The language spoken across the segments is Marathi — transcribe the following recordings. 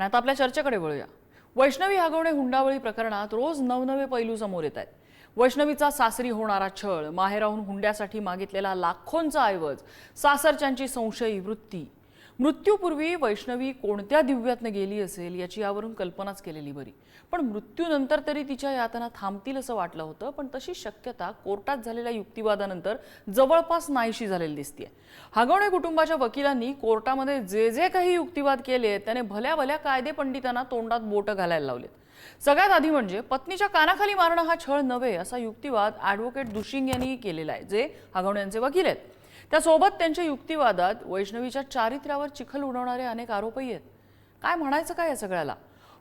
आता आपल्या चर्चेकडे वळूया। वैष्णवी हगवणे हुंडाबळी प्रकरणात रोज नवनवे पैलू समोर येत आहेत। वैष्णवीचा सासरी होणारा छळ, माहेराहून हुंड्यासाठी मागितलेला लाखोंचा ऐवज, सासरच्यांची संशयी वृत्ती, मृत्यूपूर्वी वैष्णवी कोणत्या दिव्यातनं गेली असेल याची यावरून कल्पनाच केलेली बरी। पण मृत्यूनंतर तरी तिच्या यातना थांबतील असं वाटलं होतं, पण तशी शक्यता कोर्टात झालेल्या युक्तिवादानंतर जवळपास नाहीशी झालेली दिसतेय। हगवणे कुटुंबाच्या वकिलांनी कोर्टामध्ये जे जे काही युक्तिवाद केले त्याने भल्या भल्या कायदे पंडितांना तोंडात बोट घालायला लावलेत। सगळ्यात आधी म्हणजे पत्नीच्या कानाखाली मारणं हा छळ नव्हे असा युक्तिवाद ॲडव्होकेट दुशिंग यांनी केलेला आहे, जे हगवणे यांचे वकील आहेत। त्यासोबत त्यांच्या युक्तिवादात वैष्णवीच्या चारित्र्यावर चिखल उडवणारे अनेक आरोपही आहेत। काय म्हणायचं काय या सगळ्याला?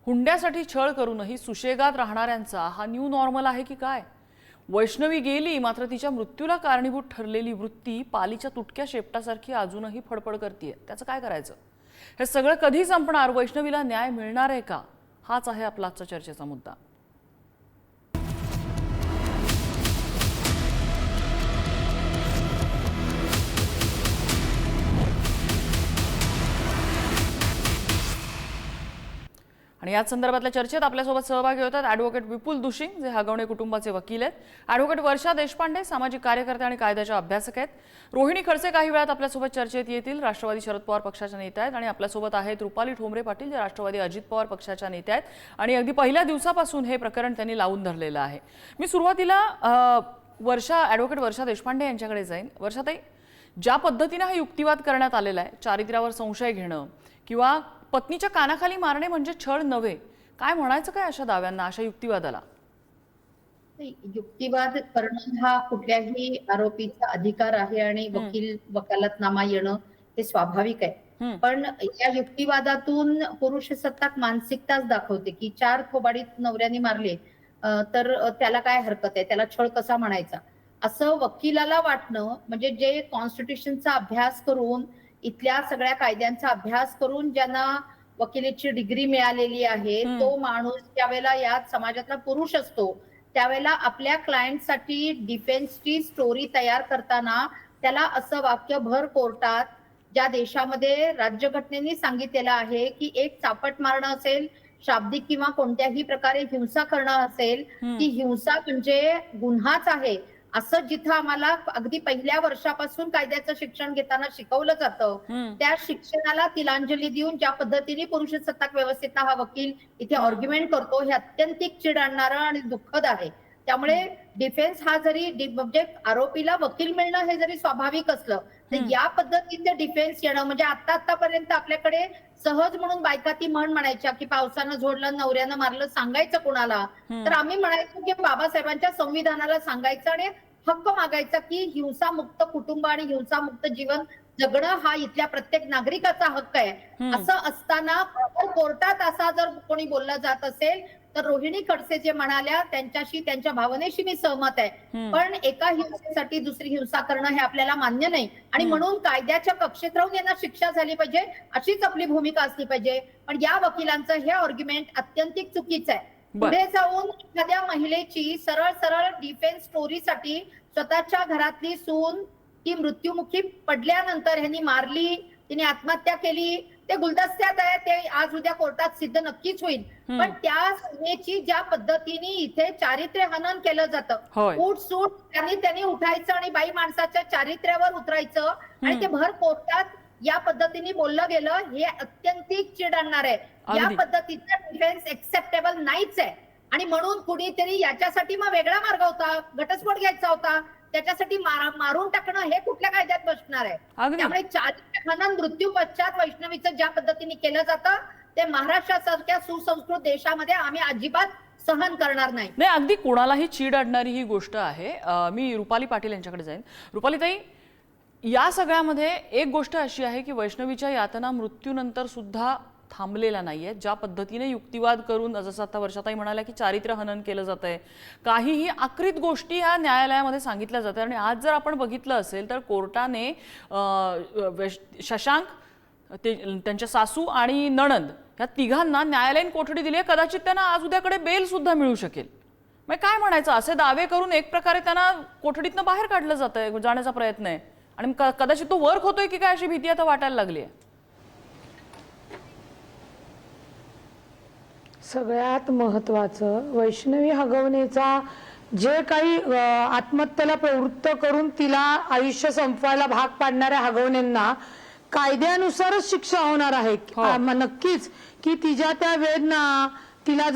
हुंड्यासाठी छळ करूनही सुशेगात राहणाऱ्यांचा हा न्यू नॉर्मल आहे की काय? वैष्णवी गेली, मात्र तिच्या मृत्यूला कारणीभूत ठरलेली वृत्ती पालीच्या तुटक्या शेपटासारखी अजूनही फडफड करते। त्याचं काय करायचं? हे सगळं कधी संपणार? वैष्णवीला न्याय मिळणार आहे का? हाच आहे आपला आजचा चर्चेचा मुद्दा। आणि याच संदर्भातल्या चर्चेत आपल्यासोबत सहभागी होतात ॲडव्होकेट विपुल दुशिंग, जे हगवणे कुटुंबाचे वकील आहेत, ॲडव्होकेट वर्षा देशपांडे, सामाजिक कार्यकर्ते आणि कायद्याच्या अभ्यासक आहेत, रोहिणी खडसे काही वेळात आपल्यासोबत चर्चेत येतील, राष्ट्रवादी शरद पवार पक्षाच्या नेत्या आहेत, आणि आपल्यासोबत आहेत रुपाली ठोंबरे पाटील, जे राष्ट्रवादी अजित पवार पक्षाच्या नेत्या आहेत आणि अगदी पहिल्या दिवसापासून हे प्रकरण त्यांनी लावून धरलेलं आहे। मी सुरुवातीला ॲडव्होकेट वर्षा देशपांडे यांच्याकडे जाईन। वर्षाताई, ज्या पद्धतीने हा युक्तिवाद करण्यात आलेला आहे, चारित्र्यावर संशय घेणं किंवा पत्नीच्या कानाखाली मारणे म्हणजे छळ नव्हे, काय म्हणायचं काय अशा दाव्यांना, अशा युक्तिवादाला? युक्तिवाद करणं हा कुठल्याही आरोपीचा अधिकार आहे आणि वकालतनामा येणं हे स्वाभाविक आहे। पण या युक्तिवादातून पुरुष सत्ताक मानसिकताच दाखवते की चार थोबाडीत नवऱ्याने मारले तर त्याला काय हरकत आहे, त्याला छळ कसा म्हणायचा, असं वकिलाला वाटणं म्हणजे जे कॉन्स्टिट्यूशनचा अभ्यास करून, इथल्या सगळ्या कायद्यांचा अभ्यास करून ज्यांना वकिलीची डिग्री मिळालेली आहे, तो माणूस ज्यावेळेला या समाजातला पुरुष असतो त्यावेळेला आपल्या क्लायंटसाठी डिफेन्सची स्टोरी तयार करताना त्याला असं वाक्य भर कोर्टात, ज्या देशामध्ये राज्यघटनेने सांगितलेलं आहे की एक चापट मारणं असेल, शाब्दिक किंवा कोणत्याही प्रकारे हिंसा करणं असेल, ती हिंसा म्हणजे गुन्हाच आहे, असं जिथं आम्हाला अगदी पहिल्या वर्षापासून कायद्याचं शिक्षण घेताना शिकवलं जातं, त्या शिक्षणाला तिलांजली देऊन ज्या पद्धतीने पुरुष सत्ताक व्यवस्थेचा हा वकील इथे आर्ग्युमेंट करतो, हे अत्यंतिक चिड आणणारं आणि दुःखद आहे। त्यामुळे डिफेन्स हा जरी म्हणजे आरोपीला वकील मिळणं हे जरी स्वाभाविक असलं, तर या पद्धतीचे डिफेन्स येणं म्हणजे आतापर्यंत आपल्याकडे सहज म्हणून बायका ती म्हण म्हणायच्या की पावसानं झोडलं, नवऱ्यानं मारलं, सांगायचं कुणाला? तर आम्ही म्हणायचो की बाबासाहेबांच्या संविधानाला सांगायचं आणि हक्क मागायचा की हिंसामुक्त कुटुंब आणि हिंसामुक्त जीवन जगणं हा इथल्या प्रत्येक नागरिकाचा हक्क आहे। असं असताना कोर्टात असा जर कोणी बोललं जात असेल तर रोहिणी खडसे जे म्हणाल्या त्यांच्याशी, त्यांच्या भावनेशी मी सहमत आहे, पण एका हिंसेसाठी दुसरी हिंसा करणं हे आपल्याला मान्य नाही आणि म्हणून कायद्याच्या कक्षेत राहून यांना शिक्षा झाली पाहिजे, अशीच आपली भूमिका असली पाहिजे। पण या वकिलांचं हे आर्ग्युमेंट अत्यंतिक चुकीचं आहे। पुढे जाऊन एखाद्या महिलेची सरळ सरळ डिफेन्स स्टोरीसाठी स्वतःच्या घरातली सून ती मृत्युमुखी पडल्यानंतर ह्यांनी मारली, तिने आत्महत्या केली, ते गुलदस्त्यात आहे, ते आज उद्या कोर्टात सिद्ध नक्कीच होईल। पण त्या सूनेची ज्या पद्धतीने इथे चारित्र्य हनन केलं जातं, उठसूट त्यांनी उठायचं आणि बाई माणसाच्या चारित्र्यावर उतरायचं आणि ते भर कोर्टात या पद्धतीने बोललं गेलं, हे अत्यंतिक चिड आणणार आहे। या पद्धतीचा डिफेन्स एक्सेप्टेबल नाहीच आहे आणि म्हणून कुणीतरी याच्यासाठी मग वेगळा मार्ग होता, घटस्फोट घ्यायचा होता, त्याच्यासाठी मारून टाकणं हे कुठल्या कायद्यात बसणार आहे? त्यामुळे चारित्र्य हनन मृत्यू पश्चात वैष्णवीचं ज्या पद्धतीने केलं जातं ते महाराष्ट्रासारख्या सुसंस्कृत देशामध्ये आम्ही अजिबात सहन करणार नाही। अगदी कोणालाही चीड आणणारी ही गोष्ट आहे। मी रुपाली पाटील यांच्याकडे जाईन। रुपाली ताई, या सगळ्यामध्ये एक गोष्ट अशी आहे की वैष्णवीच्या यातना मृत्यूनंतर सुद्धा थांबलेला नाहीये। ज्या पद्धतीने युक्तिवाद करून, जसं आता वर्षाताई म्हणाल्या की चारित्र्य हनन केलं जातंय, काहीही आकृत गोष्टी ह्या न्यायालयामध्ये सांगितल्या जातात आणि आज जर आपण बघितलं असेल तर कोर्टाने शशांक, त्यांच्या सासू आणि नणंद या तिघांना न्यायालयीन कोठडी दिली आहे। कदाचित त्यांना आज उद्याकडे बेल सुद्धा मिळू शकेल। मग काय म्हणायचं, असे दावे करून एक प्रकारे त्यांना कोठडीतनं बाहेर काढलं जातंय, जाण्याचा प्रयत्न आहे आणि कदाचित तो वर्क होतोय की काय अशी भीती आता वाटायला लागली आहे। सगळ्यात महत्त्वाचं वैष्णवी हगवणेचा जे काही आत्महत्येला प्रवृत्त करून तिला आयुष्य संपवायला भाग पाडणाऱ्या हगवणेंना कायद्यानुसारच शिक्षा होणार आहे. नक्कीच की तिच्या त्या वेदना, तिला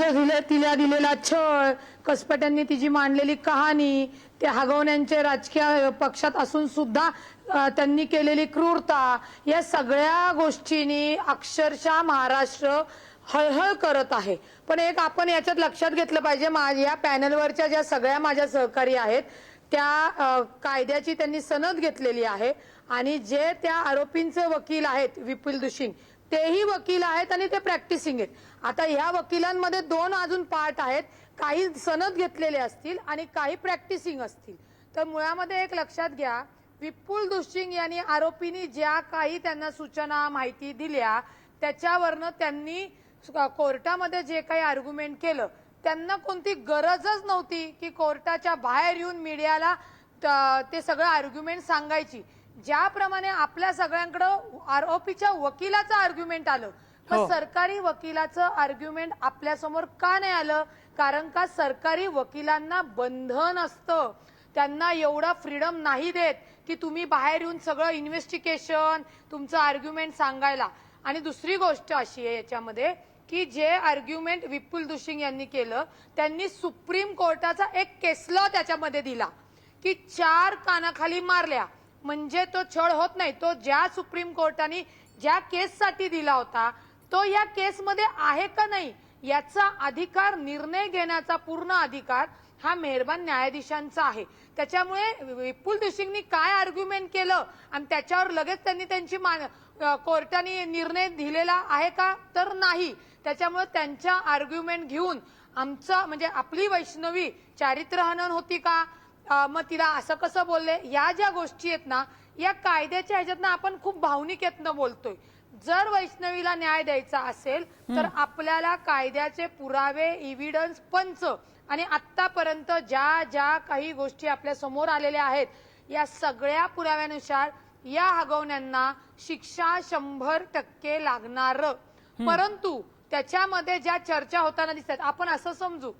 तिला दिलेला छळ, कसपट्यांनी तिची मांडलेली कहाणी, त्या हगवण्यांचे राजकीय पक्षात असून सुद्धा त्यांनी केलेली क्रूरता, या सगळ्या गोष्टींनी अक्षरशः महाराष्ट्र हळहळ करत आहे. पण एक आपण याच्यात लक्षात घेतलं पाहिजे, या पॅनलवरच्या ज्या सगळ्या माझ्या सहकारी आहेत त्या कायद्याची त्यांनी सनद घेतलेली आहे आणि जे त्या आरोपींचे वकील आहेत विपुल दुशिंग तेही वकील आहेत आणि ते प्रॅक्टिसिंग आहेत. आता ह्या वकिलांमध्ये दोन अजून पार्ट आहेत, काही सनद घेतलेले असतील आणि काही प्रॅक्टिसिंग असतील. तर मुळामध्ये एक लक्षात घ्या, विपुल दुशिंग यांनी आरोपींनी ज्या काही त्यांना सूचना माहिती दिल्या त्याच्यावरनं त्यांनी कोर्टामध्ये जे काही आर्ग्युमेंट केलं त्यांना कोणती गरजच नव्हती की कोर्टाच्या बाहेर येऊन मीडियाला ते सगळं आर्ग्युमेंट सांगायची. ज्याप्रमाणे आपल्या सगळ्यांकडं आरोपीच्या वकिलाचं आर्ग्युमेंट आलं, तर सरकारी वकिलाचं आर्ग्युमेंट आपल्यासमोर का नाही आलं? कारण का सरकारी वकिलांना बंधन असतं, त्यांना एवढा फ्रीडम नाही देत की तुम्ही बाहेर येऊन सगळं इन्व्हेस्टिगेशन तुमचं आर्ग्युमेंट सांगायला. आणि दुसरी गोष्ट अशी आहे याच्यामध्ये की जे आर्ग्युमेंट विपुल दुशिंग यांनी केलं त्यांनी सुप्रीम कोर्टाचा एक केस लॉ त्याच्यामध्ये दिला की 4 कानाखाली मारल्या म्हणजे तो छळ होत नाही. तो ज्या सुप्रीम कोर्टाने ज्या केससाठी दिला होता तो या केसमध्ये आहे का नाही याचा अधिकार, निर्णय घेण्याचा पूर्ण अधिकार हा मेहरबान न्यायाधीशांचा आहे. त्याच्यामुळे विपुल दुशिंगनी काय आर्ग्युमेंट केलं आणि त्याच्यावर लगेच त्यांनी त्यांची कोर्टाने निर्णय दिलेला आहे का? तर नाही. त्याच्यामुळे त्यांच्या आर्ग्युमेंट घेऊन आमचं म्हणजे आपली वैष्णवी चारित्र्यहनन होती का, मग तिला असं कसं बोलले, या ज्या गोष्टी आहेत ना या कायद्याच्या ह्याच्यातनं आपण खूप भावनिकेतनं बोलतोय. जर वैष्णवीला न्याय द्यायचा असेल तर आपल्याला कायद्याचे पुरावे, इव्हिडन्स, पंच आणि आतापर्यंत ज्या ज्या काही गोष्टी आपल्या समोर आलेल्या आहेत या सगळ्या पुराव्यानुसार या हगवण्यांना शिक्षा 100% लागणार. परंतु त्याच्यामध्ये ज्या चर्चा होताना दिसतात, आपण असं समजू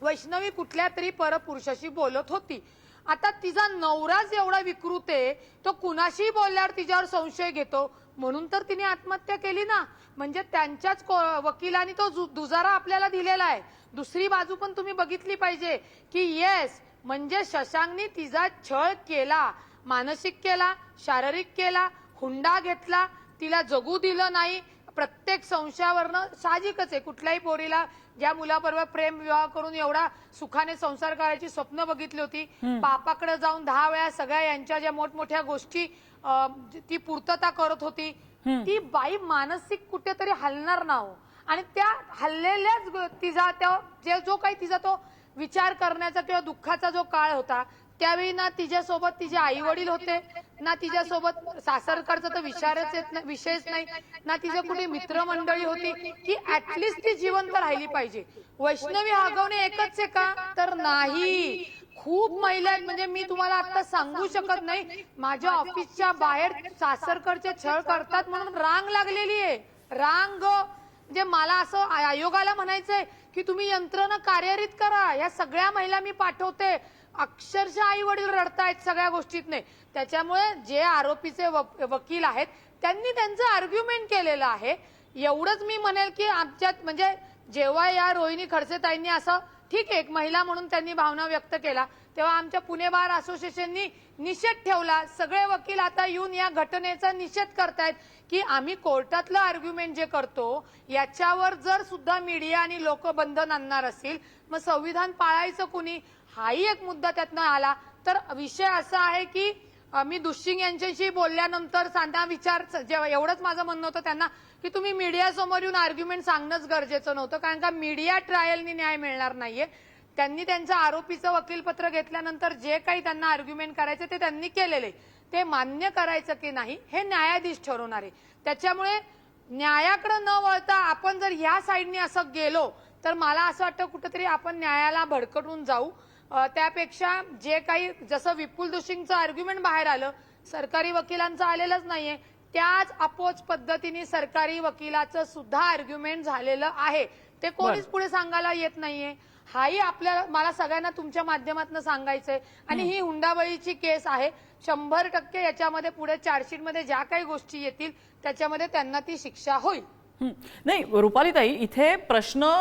वैष्णवी कुठल्या तरी परपुरुषाशी बोलत होती. आता तिचा नवराच एवढा विकृत आहे, तो कुणाशी बोलल्यावर तिच्यावर संशय घेतो म्हणून तर तिने आत्महत्या केली ना. म्हणजे त्यांच्याच वकिलांनी तो दुजारा आपल्याला दिलेला आहे. दुसरी बाजू पण तुम्ही बघितली पाहिजे की येस म्हणजे शशांकनी तिचा छळ केला, मानसिक केला, शारीरिक केला, हुंडा घेतला, तिला जगू दिलं नाही. प्रत्येक संशयावरनं साहजिकच आहे, कुठल्याही पोरीला ज्या मुलाबरोबर प्रेम विवाह करून एवढा सुखाने संसार करायची स्वप्न बघितली होती, बापाकडे जाऊन 10 वेळा सगळ्या यांच्या ज्या मोठमोठ्या गोष्टी ती पूर्तता करत होती, ती बाई मानसिक कुठेतरी हलणार ना हो. आणि त्या हल्लेल्याच तिचा जो काही तिचा तो विचार करण्याचा किंवा दुःखाचा जो काळ होता त्यावेळी ना तिच्यासोबत तिचे आई वडील होते, ना तिच्यासोबत सासरकडचा तर विषयच नाही, ना तिचं कुठे मित्रमंडळी होती की ऍटलिस्ट ती जिवंत राहिली पाहिजे. वैष्णवी हगवणे एकच आहे का? तर नाही. खूप महिला आहेत, म्हणजे मी तुम्हाला आता सांगू शकत नाही. माझ्या ऑफिसच्या बाहेर सासरकडचे छळ करतात म्हणून रांग लागलेली आहे. रांग म्हणजे मला असं आयोगाला म्हणायचंय की तुम्ही यंत्रणा कार्यरत करा. या सगळ्या महिला मी पाठवते. अक्षरशः आई वडील रडतायत सगळ्या गोष्टीत नाही. त्याच्यामुळे जे आरोपीचे वकील आहेत त्यांनी त्यांचं आर्ग्युमेंट केलेलं आहे. एवढंच मी म्हणेल की आमच्यात म्हणजे जेव्हा या रोहिणी खडसेताईंनी असं ठीक आहे एक महिला म्हणून त्यांनी भावना व्यक्त केला तेव्हा आमच्या पुणे बार असोसिएशननी निषेध ठेवला. सगळे वकील आता येऊन या घटनेचा निषेध करतायत की आम्ही कोर्टातलं आर्ग्युमेंट जे करतो याच्यावर जर सुद्धा मीडिया आणि लोक बंधन आणणार असतील मग संविधान पाळायचं कुणी, हाही एक मुद्दा त्यातनं आला. तर विषय असा आहे की मी दुशिंग यांच्याशी बोलल्यानंतर सांगा विचार एवढंच माझं म्हणणं होतं त्यांना की तुम्ही मीडिया समोर येऊन आर्ग्युमेंट सांगणंच गरजेचं नव्हतं, कारण का मीडिया ट्रायलनी न्याय मिळणार नाहीये. त्यांनी त्यांचं आरोपीचं वकीलपत्र घेतल्यानंतर जे काही त्यांना आर्ग्युमेंट करायचं ते त्यांनी केलेले, ते मान्य करायचं की नाही हे न्यायाधीश ठरवणार आहे. त्याच्यामुळे न्यायाकडे न वळता आपण जर ह्या साईडने असं गेलो तर मला असं वाटतं कुठेतरी आपण न्यायाला भडकटून जाऊ. त्यापेक्षा जे काही जसं विपुल दुशिंगचं आर्ग्युमेंट बाहेर आलं, सरकारी वकिलांचं आलेलंच नाहीये, त्याच अपोज पद्धतीने सरकारी वकिलाचं सुद्धा आर्ग्युमेंट झालेलं आहे. ते कोणीच पुढे सांगायला येत नाहीये. हाही आपल्याला मला सगळ्यांना तुमच्या माध्यमातून सांगायचंय. आणि ही हुंडाबळीची केस आहे, 100% याच्यामध्ये पुढे चार्जशीटमध्ये ज्या काही गोष्टी येतील त्याच्यामध्ये त्यांना ती शिक्षा होईल. नाही रुपालीताई, इथे प्रश्न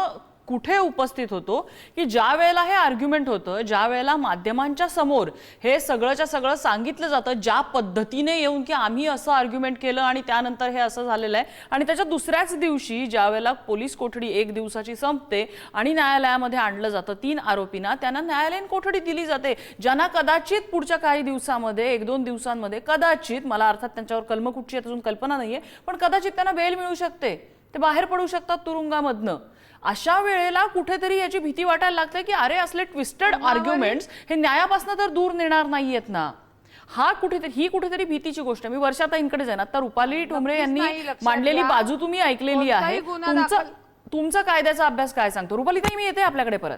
कुठे उपस्थित होतो की ज्या वेळेला हे आर्ग्युमेंट होतं, ज्या वेळेला माध्यमांच्या समोर हे सगळंच्या सगळं सांगितलं जातं ज्या पद्धतीने येऊन की आम्ही असं आर्ग्युमेंट केलं आणि त्यानंतर हे असं झालेलं आहे, आणि त्याच्या दुसऱ्याच दिवशी ज्या वेळेला पोलीस कोठडी 1 दिवसाची संपते आणि न्यायालयामध्ये आणलं जातं 3 आरोपींना, त्यांना न्यायालयीन कोठडी दिली जाते, ज्यांना कदाचित पुढच्या काही दिवसामध्ये 1-2 दिवसांमध्ये कदाचित, मला अर्थात त्यांच्यावर कलमकुटची अजून कल्पना नाहीये, पण कदाचित त्यांना बेल मिळू शकते, ते बाहेर पडू शकतात तुरुंगामधनं. अशा वेळेला कुठेतरी याची भीती वाटायला लागते की अरे असले ट्विस्टेड आर्ग्युमेंट्स हे न्यायापासून तर दूर नेणार नाहीयेत ना. ही कुठेतरी भीतीची गोष्ट आहे. मी वर्षाताईंकडे जाईन. आता रुपाली ठोंबरे यांनी मांडलेली बाजू तुम्ही ऐकलेली आहे. तुमचा कायद्याचा अभ्यास काय सांगतो? रुपालीताई, मी येते आपल्याकडे परत.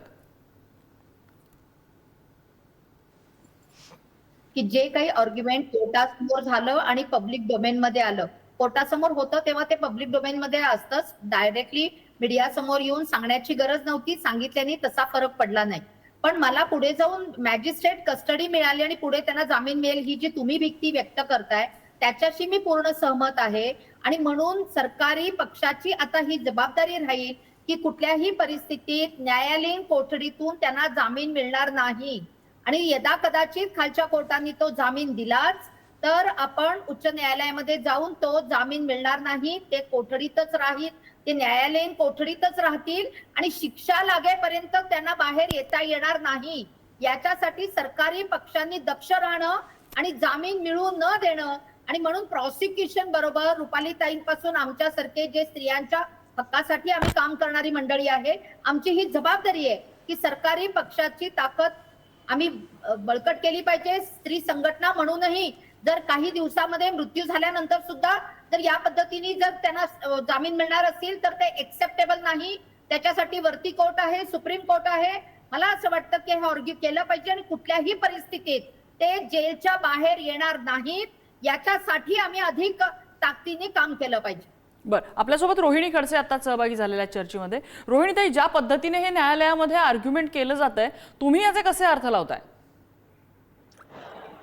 की जे काही आर्ग्युमेंट कोर्टासमोर झालं आणि पब्लिक डोमेन मध्ये आलं, कोर्टासमोर होतं तेव्हा ते पब्लिक डोमेन मध्ये असतंच, डायरेक्टली मीडिया समोर येऊन सांगण्याची गरज नव्हती, सांगितल्याने तसा फरक पडला नाही. पण मला पुढे जाऊन मॅजिस्ट्रेट कस्टडी मिळाली आणि पुढे त्यांना जामीन मिळेल ही जी तुम्ही भीती व्यक्त करताय त्याच्याशी मी पूर्ण सहमत आहे. आणि म्हणून सरकारी पक्षाची आता ही जबाबदारी राहील की कुठल्याही परिस्थितीत न्यायालयीन कोठडीतून त्यांना जामीन मिळणार नाही. आणि यदा कदाचित खालच्या कोर्टाने तो जामीन दिलाच तर आपण उच्च न्यायालयामध्ये जाऊन तो जामीन मिळणार नाही, ते कोठडीतच राहील, ते न्यायालयीन कोठडीतच राहतील आणि शिक्षा लागेपर्यंत त्यांना बाहेर येता येणार नाही. याच्यासाठी सरकारी पक्षांनी दक्ष राहणं आणि जामीन मिळू न देणं. आणि म्हणून प्रॉसिक्युशन बरोबर रुपालीताईंपासून आमच्यासारखे जे स्त्रियांच्या हक्कासाठी आम्ही काम करणारी मंडळी आहे, आमची ही जबाबदारी आहे की सरकारी पक्षाची ताकद आम्ही बळकट केली पाहिजे. स्त्री संघटना म्हणूनही जर काही दिवसामध्ये मृत्यू झाल्यानंतर सुद्धा जर या पद्धतीने जर त्यांना जामीन मिळणार असेल तर ते एक्सेप्टेबल नाही. त्याच्यासाठी वरती कोर्ट आहे, सुप्रीम कोर्ट आहे. मला असं वाटतं की हे आर्ग्यू केलं पाहिजे आणि कुठल्याही परिस्थितीत ते जेलच्या बाहेर येणार नाहीत, याच्यासाठी आम्ही अधिक ताकदीने काम केलं पाहिजे. बरं, आपल्यासोबत रोहिणी खडसे आता सहभागी झालेल्या चर्चेमध्ये. रोहिणीताई, ज्या पद्धतीने हे न्यायालयामध्ये आर्ग्युमेंट केलं जात आहे, तुम्ही याचे कसे अर्थ लावताय?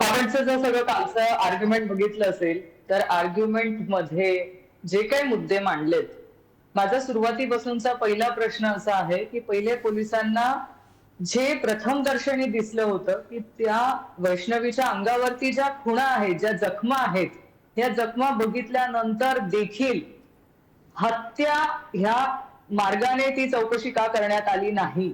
पावनचं जर सगळं कालचं आर्ग्युमेंट बघितलं असेल तर आर्ग्युमेंट मध्ये जे काही मुद्दे मांडलेत, माझा सुरुवातीपासूनचा पहिला प्रश्न असा आहे की पहिले पोलिसांना जे प्रथम दर्शनी दिसलं होतं की त्या वैष्णवीच्या अंगावरती ज्या खुणा आहेत, ज्या जखमा आहेत, ह्या जखमा बघितल्यानंतर देखील हत्या ह्या मार्गाने ती चौकशी का करण्यात आली नाही,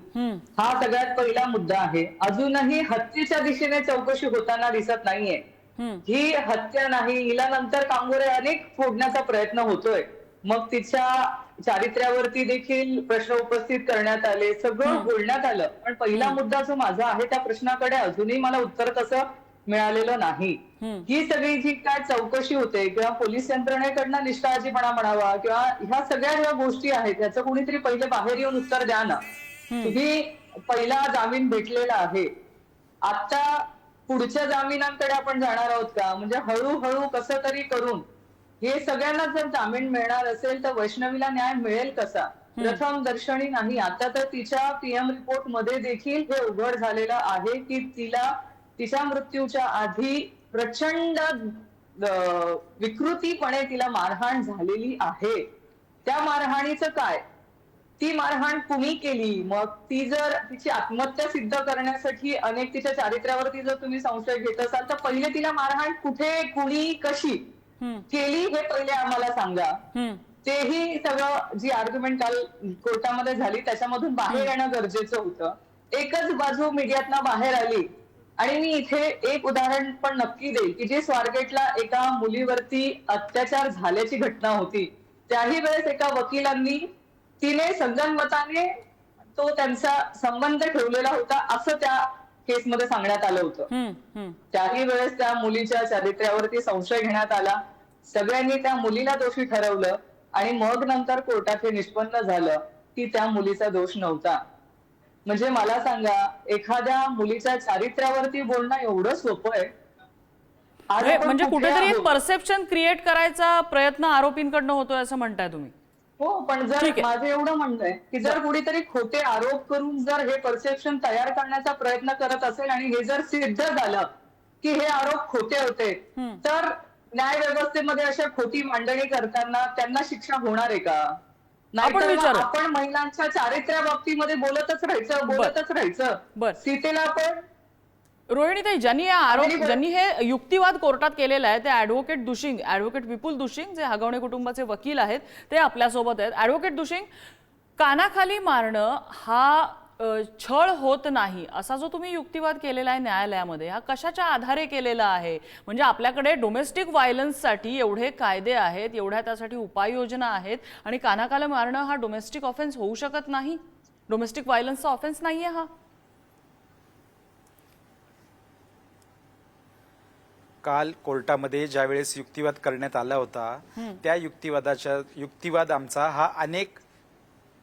हा सगळ्यात पहिला मुद्दा आहे. अजूनही हत्येच्या दिशेने चौकशी होताना दिसत नाहीये. ही हत्या नाही, हिला नंतर कांगोरे अनेक फोडण्याचा प्रयत्न होतोय. मग तिच्या चारित्र्यावरती देखील प्रश्न उपस्थित करण्यात आले, सगळं बोलण्यात आलं. पण पहिला मुद्दा जो माझा आहे त्या प्रश्नाकडे अजूनही मला उत्तर तसं मिळालेलं नाही. ही सगळी जी काय चौकशी होते किंवा पोलीस यंत्रणेकडनं निष्काळजीपणा म्हणावा किंवा ह्या सगळ्या ज्या गोष्टी आहेत याचं कोणीतरी पहिले बाहेर येऊन उत्तर द्या ना. तुम्ही पहिला जामीन भेटलेला आहे, आता पुढच्या जामिनांकडे आपण जाणार आहोत का? म्हणजे हळूहळू कसं तरी करून हे सगळ्यांना जर जामीन मिळणार असेल तर वैष्णवीला न्याय मिळेल कसा? प्रथम दर्शनी नाही. आता तर तिच्या पीएम रिपोर्ट मध्ये देखील हे उघड झालेलं आहे की तिला तिच्या मृत्यूच्या आधी प्रचंड विकृतीपणे तिला मारहाण झालेली आहे. त्या मारहाणीचं काय? ती मारहाण कुणी केली? मग ती जर तिची आत्महत्या सिद्ध करण्यासाठी अनेक तिच्या चारित्र्यावरती जर तुम्ही संशय घेत असाल तर पहिले तिला मारहाण कुठे, कुणी, कशी केली हे पहिले आम्हाला सांगा. तेही सगळं जी आर्ग्युमेंट काल कोर्टामध्ये झाली त्याच्यामधून बाहेर येणं गरजेचं होतं. एकच बाजू मीडियातनं बाहेर आली. आणि मी इथे एक उदाहरण पण नक्की देईल की जे स्वारगेटला एका मुलीवरती अत्याचार झाल्याची घटना होती, त्याही वेळेस एका वकिलांनी तिने संगनमताने तो त्यांचा संबंध ठेवलेला होता असं त्या केसमध्ये सांगण्यात आलं होतं. त्याही वेळेस त्या मुलीच्या चारित्र्यावरती संशय घेण्यात आला. सगळ्यांनी त्या मुलीला दोषी ठरवलं आणि मग नंतर कोर्टात हे निष्पन्न झालं की त्या मुलीचा दोष नव्हता. म्हणजे मला सांगा, एखाद्या मुलीच्या चारित्र्यावरती बोलणं एवढं सोपं आहे? म्हणजे कुठेतरी एक परसेप्शन क्रिएट करायचा प्रयत्न आरोपींकडनं होतोय असं म्हणताय तुम्ही? हो, पण जर ठीक आहे. माझं एवढं म्हणणं आहे की जर कुणीतरी खोटे आरोप करून जर हे परसेप्शन तयार करण्याचा प्रयत्न करत असेल आणि हे जर सिद्ध झालं की हे आरोप खोटे होते, तर न्याय व्यवस्थेमध्ये अशा खोटी मांडणी करताना त्यांना शिक्षा होणार आहे का? नाहीतर विचारू. आपण महिलांच्या चारित्र्या बाबतीमध्ये बोलतच राहायचं. बर. सीतेला पण रोहिणीताई, ज्यांनी हे युक्तिवाद कोर्टात केलेला आहे ते ऍडव्होकेट विपुल दुशिंग, जे हगवणे कुटुंबाचे वकील आहेत, ते आपल्यासोबत आहेत. ऍडव्होकेट दुशिंग, कानाखाली मारणं हा छळ होत नाही असा जो तुम्ही युक्तिवाद केलेला आहे न्यायालयामध्ये, हा कशाच्या आधारे केलेला आहे? म्हणजे आपल्याकडे डोमेस्टिक व्हायलन्ससाठी एवढे कायदे आहेत, एवढ्या त्यासाठी उपाययोजना आहेत, आणि कानाखाली मारणं हा डोमेस्टिक ऑफेन्स होऊ शकत नाही? डोमेस्टिक व्हायलन्सचा ऑफेन्स नाहीये हा? काल कोर्टामध्ये ज्यावेळेस युक्तिवाद करण्यात आला होता, त्या युक्तिवाद आमचा हा अनेक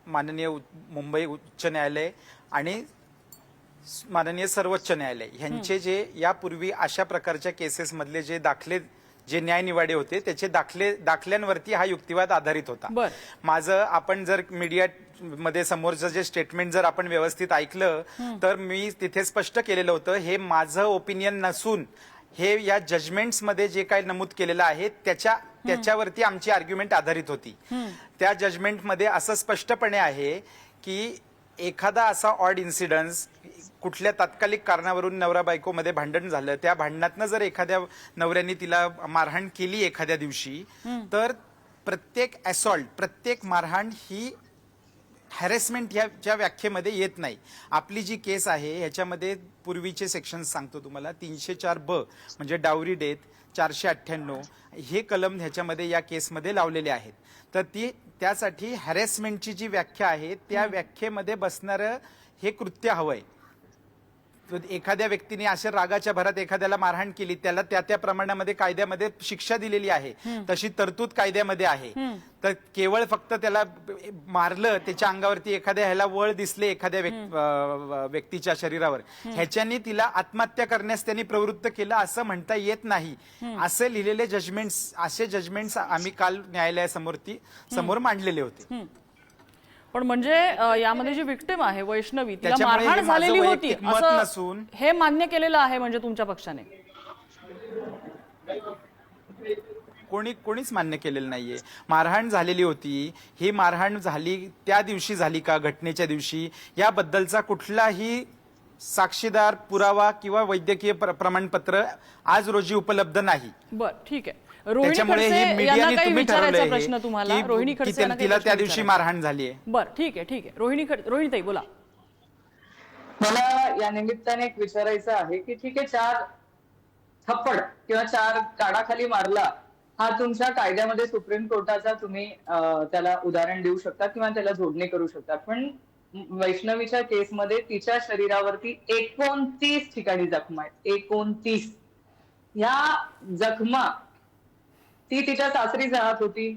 माननीय मुंबई उच्च न्यायालय आणि माननीय सर्वोच्च न्यायालय यांचे जे यापूर्वी अशा प्रकारच्या केसेस मधले जे न्यायनिवाडे होते त्याचे दाखल्यांवरती हा युक्तिवाद आधारित होता. माझं आपण जर मीडिया मध्ये समोरचं जे स्टेटमेंट जर आपण व्यवस्थित ऐकलं तर मी तिथे स्पष्ट केलेलं होतं, हे माझं ओपिनियन नसून हे या जजमेंट्स मध्ये जे काही नमूद केलेलं आहे त्याच्यावरती आमची आर्ग्युमेंट आधारित होती. त्या जजमेंटमध्ये असं स्पष्टपणे आहे की एखादा असा ऑड इन्सिडन्स, कुठल्या तात्कालिक कारणावरून नवरा बायकोमध्ये भांडण झालं, त्या भांडणातनं जर एखाद्या नवऱ्याने तिला मारहाण केली एखाद्या दिवशी, तर प्रत्येक मारहाण ही हॅरेसमेंट ह्याच्या व्याख्येमध्ये येत नाही. आपली जी केस आहे ह्याच्यामध्ये पूर्वीचे सेक्शन सांगतो तुम्हाला, 304B म्हणजे डावरी डेथ, 498 हे कलम ह्याच्यामध्ये या केसमध्ये लावलेले आहेत. तर त्यासाठी हॅरेसमेंटची जी व्याख्या आहे त्या व्याख्येमध्ये बसणारं हे कृत्य हवंय. एखाद्या व्यक्तीने अशा रागाच्या भरात एखाद्याला मारहाण केली, त्याला त्या प्रमाणामध्ये कायद्यामध्ये शिक्षा दिलेली आहे, तशी तरतूद कायद्यामध्ये आहे. तर केवळ फक्त त्याला मारलं, त्याच्या अंगावरती एखाद्या ह्याला वळ दिसले एखाद्या व्यक्तीच्या शरीरावर, ह्याच्यानी तिला आत्महत्या करण्यास त्यांनी प्रवृत्त केलं असं म्हणता येत नाही. असे लिहिलेले जजमेंट्स आम्ही काल न्यायालयासमोर मांडलेले होते. पण म्हणजे यामध्ये जी विक्टिम आहे वैष्णवी, तिला मारहाण झालेली होती असं हे मान्य केलेलं आहे म्हणजे तुमच्या पक्षाने? कोणीच मान्य केलेलं नाहीये. मारहाण झालेली होती, ही मारहाण झाली त्या दिवशी झाली का, घटनेच्या दिवशी, याबद्दलचा कुठलाही साक्षीदार, पुरावा किंवा वैद्यकीय प्रमाणपत्र आज रोजी उपलब्ध नाही. बरं, ठीक आहे. त्याच्यामुळे हे मीडियाने तुम्ही प्रश्न तुम्हाला रोहिणी खडसे तिला त्या दिवशी मारहाण झाली आहे. बरं, ठीक आहे. रोहिणीताई बोला. मला या निमित्ताने एक विचारायचं आहे की ठीक आहे, 4 थप्पड किंवा 4 काढाखाली मारला हा तुमच्या कायद्यामध्ये सुप्रीम कोर्टाचा तुम्ही त्याला उदाहरण देऊ शकता किंवा त्याला जोडणी करू शकता. पण वैष्णवीच्या केसमध्ये तिच्या शरीरावरती 29 ठिकाणी जखमा आहेत. 29 ह्या जखमा ती तिच्या सासरी राहत होती,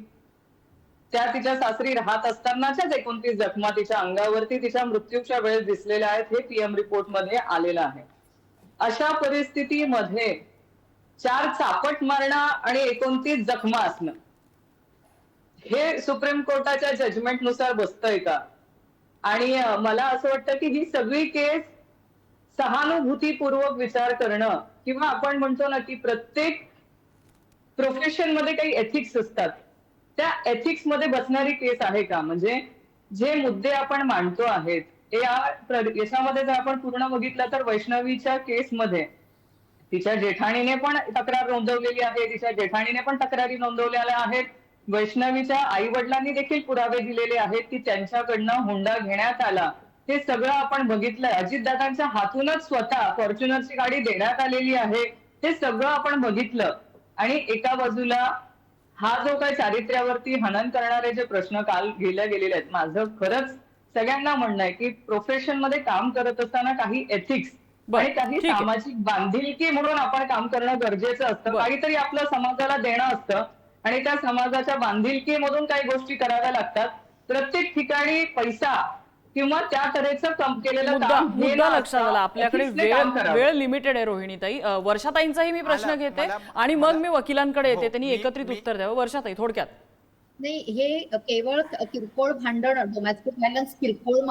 त्या तिच्या सासरी राहत असतानाच्याच 29 जखमा तिच्या अंगावरती तिच्या मृत्यूच्या वेळेस दिसलेल्या आहेत. हे पीएम रिपोर्ट मध्ये आलेलं आहे. अशा परिस्थितीमध्ये 4 चापट मारणं आणि 29 जखमा असणं हे सुप्रीम कोर्टाच्या जजमेंटनुसार बसतंय का? आणि मला असं वाटतं की ही सगळी केस सहानुभूतीपूर्वक विचार करणं, किंवा आपण म्हणतो ना की प्रत्येक प्रोफेशन मध्ये काही एथिक्स असतात, त्या एथिक्स मध्ये बसणारी केस आहे का? म्हणजे जे मुद्दे आपण मांडतो आहेत याच्यामध्ये जर आपण पूर्ण बघितलं तर वैष्णवीच्या केसमध्ये तिच्या जेठाणीने पण तक्रार नोंदवलेली आहे, तिच्या जेठाणीने पण तक्रारी नोंदवलेल्या आहेत, वैष्णवीच्या आई वडिलांनी देखील पुरावे दिलेले आहेत की त्यांच्याकडनं हुंडा घेण्यात आला. हे सगळं आपण बघितलंय. अजितदादांच्या हातूनच स्वतः फॉर्च्युनरची गाडी देण्यात आलेली आहे. हे सगळं आपण बघितलं. आणि एका बाजूला हा जो काही चारित्र्यावरती हनन करणारे जे प्रश्न काल गेलेले आहेत, माझं खरंच सगळ्यांना म्हणणं आहे की प्रोफेशन मध्ये काम करत असताना काही एथिक्स आणि काही सामाजिक बांधिलकी म्हणून आपण काम करणं गरजेचं असतं. काहीतरी आपलं समाजाला देणं असतं आणि त्या समाजाच्या बांधिलकीमधून काही गोष्टी कराव्या लागतात. प्रत्येक ठिकाणी पैसा किंवा त्या तऱ्हेचं केलेलं काम मुद्दा लक्षात आला. आपल्याकडे वेळ लिमिटेड आहे रोहिणीताई. वर्षाताईंचाही मी प्रश्न घेते आणि मग मी वकिलांकडे येते, त्यांनी एकत्रित उत्तर द्यावं. वर्षाताई थोडक्यात. नाही, हे केवळ किरकोळ भांडण, डोमेस्टिक व्हायलन्स, किरकोळ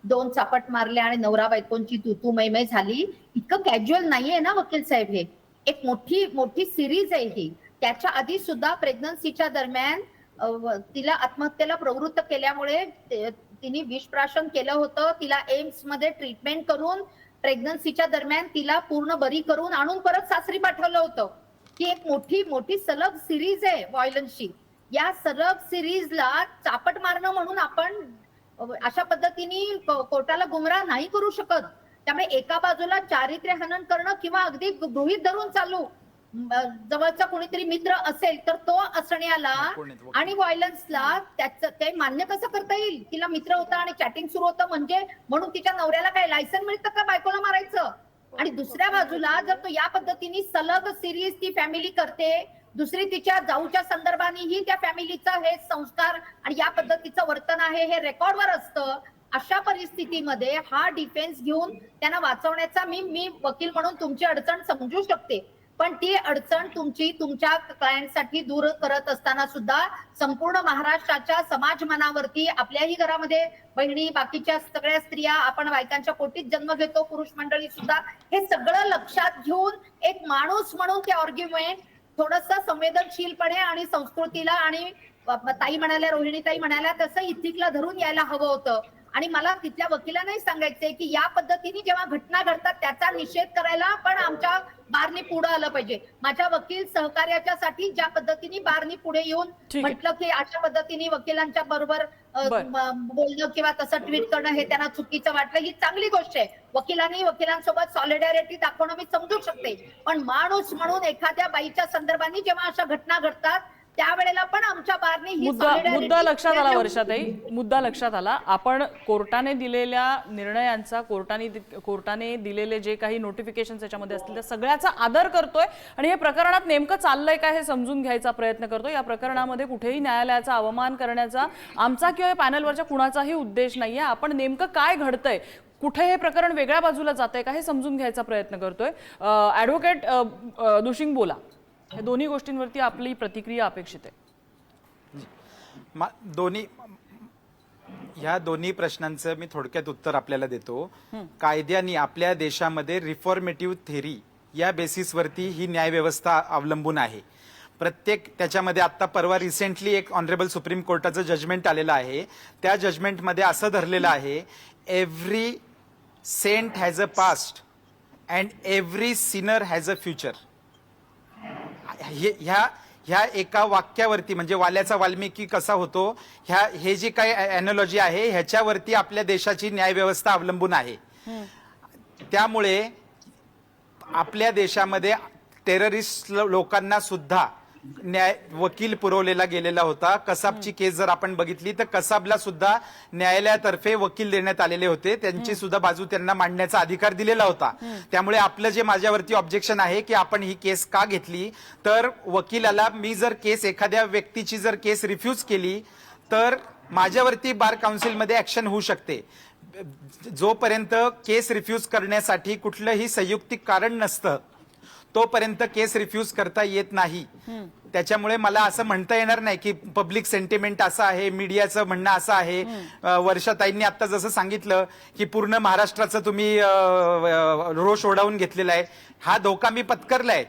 दोन चापट मारले आणि नवरा बायकोंची तू मैमै झाली, इतकं कॅज्युअल नाहीये ना वकील साहेब. हे एक मोठी मोठी सिरीज आहे ही. त्याच्या आधी सुद्धा प्रेग्नन्सीच्या दरम्यान तिला आत्महत्येला प्रवृत्त केल्यामुळे तिने विषप्राशन केलं होतं. तिला एम्स मध्ये ट्रीटमेंट करून प्रेग्नन्सीच्या दरम्यान तिला पूर्ण बरी करून आणून परत सासरी पाठवलं होतं. ही एक मोठी मोठी सलग सिरीज आहे व्हायलन्सची. या सलग सिरीजला चापट मारणं म्हणून आपण अशा पद्धतीने कोर्टाला गुमराह नाही करू शकत. त्यामुळे एका बाजूला चारित्र्य हनन करणं किंवा अगदी गृहीत धरून चालू जवळचा कोणीतरी मित्र असेल तर तो असण्याला आणि व्हायलन्सला त्याचं ते मान्य कसं करता येईल. तिला मित्र होता आणि चॅटिंग सुरू होतं म्हणजे म्हणून तिच्या नवऱ्याला काय लायसन मिळतं का बायकोला मारायचं. आणि दुसऱ्या बाजूला जर तो या पद्धतीने सलग सिरीज ती फॅमिली करते, दुसरी तिच्या जाऊच्या संदर्भानेही त्या फॅमिलीचं हे संस्कार आणि या पद्धतीचं वर्तन आहे हे रेकॉर्डवर असतं. अशा परिस्थितीमध्ये हा डिफेन्स घेऊन त्यांना वाचवण्याचा मी वकील म्हणून तुमची अडचण समजू शकते. पण ती अडचण तुमची तुमच्या क्लायंटसाठी दूर करत असताना सुद्धा संपूर्ण महाराष्ट्राच्या समाज मनावरती, आपल्याही घरामध्ये बहिणी, बाकीच्या सगळ्या स्त्रिया, आपण बायकांच्या पोटीत जन्म घेतो, पुरुष मंडळी सुद्धा, हे सगळं लक्षात घेऊन एक माणूस म्हणून ते आर्ग्युमेंट थोडस संवेदनशीलपणे आणि संस्कृतीला आणि ताई म्हणाल्या, रोहिणी ताई म्हणाल्या तसं इथिकला धरून यायला हवं होतं. आणि मला तिथल्या वकिलांनाही सांगायचंय की या पद्धतीने जेव्हा घटना घडतात त्याचा निषेध करायला पण आमच्या बारनी पुढे आलं पाहिजे. माझ्या वकील सहकार्याच्या साठी ज्या पद्धतीने बारनी पुढे येऊन म्हटलं की अशा पद्धतीने वकिलांच्या बरोबर बोलणं किंवा तसं ट्विट करणं हे त्यांना चुकीचं वाटलं, ही चांगली गोष्ट आहे. वकिलांसोबत सॉलिडॅरिटी दाखवणं मी समजू शकते. पण माणूस म्हणून एखाद्या बाईच्या संदर्भाने जेव्हा अशा घटना घडतात त्यावेळेला पण आमच्या बारनी ही मुद्दा लक्षात आला वर्षाताई, मुद्दा लक्षात आला. आपण कोर्टाने दिलेल्या निर्णयांचा, कोर्टाने दिलेले जे काही नोटिफिकेशन त्याच्यामध्ये असतील त्या सगळ्याचा आदर करतोय आणि हे प्रकरणात नेमकं चाललंय काय हे समजून घ्यायचा प्रयत्न करतोय. या प्रकरणामध्ये कुठेही न्यायालयाचा अवमान करण्याचा आमचा किंवा पॅनलवरच्या कुणाचाही उद्देश नाहीये. आपण नेमकं काय घडतंय, कुठे हे प्रकरण वेगळ्या बाजूला जातंय का हे समजून घ्यायचा प्रयत्न करतोय. ऍडव्होकेट दुशिंग बोला, या दोन्ही गोष्टींवरती आपली प्रतिक्रिया अपेक्षित आहे. ह्या दोन्ही प्रश्नांचं मी थोडक्यात उत्तर आपल्याला देतो. कायद्याने आपल्या देशामध्ये रिफॉर्मेटिव्ह थेरी या बेसिसवरती ही न्यायव्यवस्था अवलंबून आहे. त्याच्यामध्ये आता परवा रिसेंटली एक ऑनरेबल सुप्रीम कोर्टाचं जजमेंट आलेलं आहे. त्या जजमेंटमध्ये असं धरलेलं आहे, every saint has a past and every sinner has a future. ह्या एका वाक्यावरती म्हणजे वाल्याचा वाल्मिकी कसा होतो, हे जी काही एनॉलॉजी आहे ह्याच्यावरती आपल्या देशाची न्यायव्यवस्था अवलंबून आहे. त्यामुळे आपल्या देशामध्ये टेररिस्ट लोकांना सुद्धा वकील पुरवलेला गेलेला होता. कसाबची केस जर आपण बघितली तर कसाबला सुद्धा न्यायालयातर्फे वकील देण्यात आलेले होते, त्यांची सुद्धा बाजू त्यांना मांडण्याचा अधिकार दिलेला होता. त्यामुळे आपलं जे माझ्यावरती ऑब्जेक्शन आहे की आपण ही केस का घेतली, तर वकिलाला मी जर केस, एखाद्या व्यक्तीची जर केस रिफ्यूज केली तर माझ्यावरती बार काउन्सिलमध्ये ऍक्शन होऊ शकते. जोपर्यंत केस रिफ्यूज करण्यासाठी कुठलंही संयुक्तिक कारण नसतं तोपर्यंत केस रिफ्यूज करता येत नाही. त्याच्यामुळे मला असं म्हणता येणार नाही की पब्लिक सेंटिमेंट असं आहे, मीडियाचं म्हणणं असं आहे. वर्षाताईंनी आता जसं सांगितलं की पूर्ण महाराष्ट्राचं तुम्ही रोष ओढावून घेतलेला आहे. हा धोका मी पत्करलाय.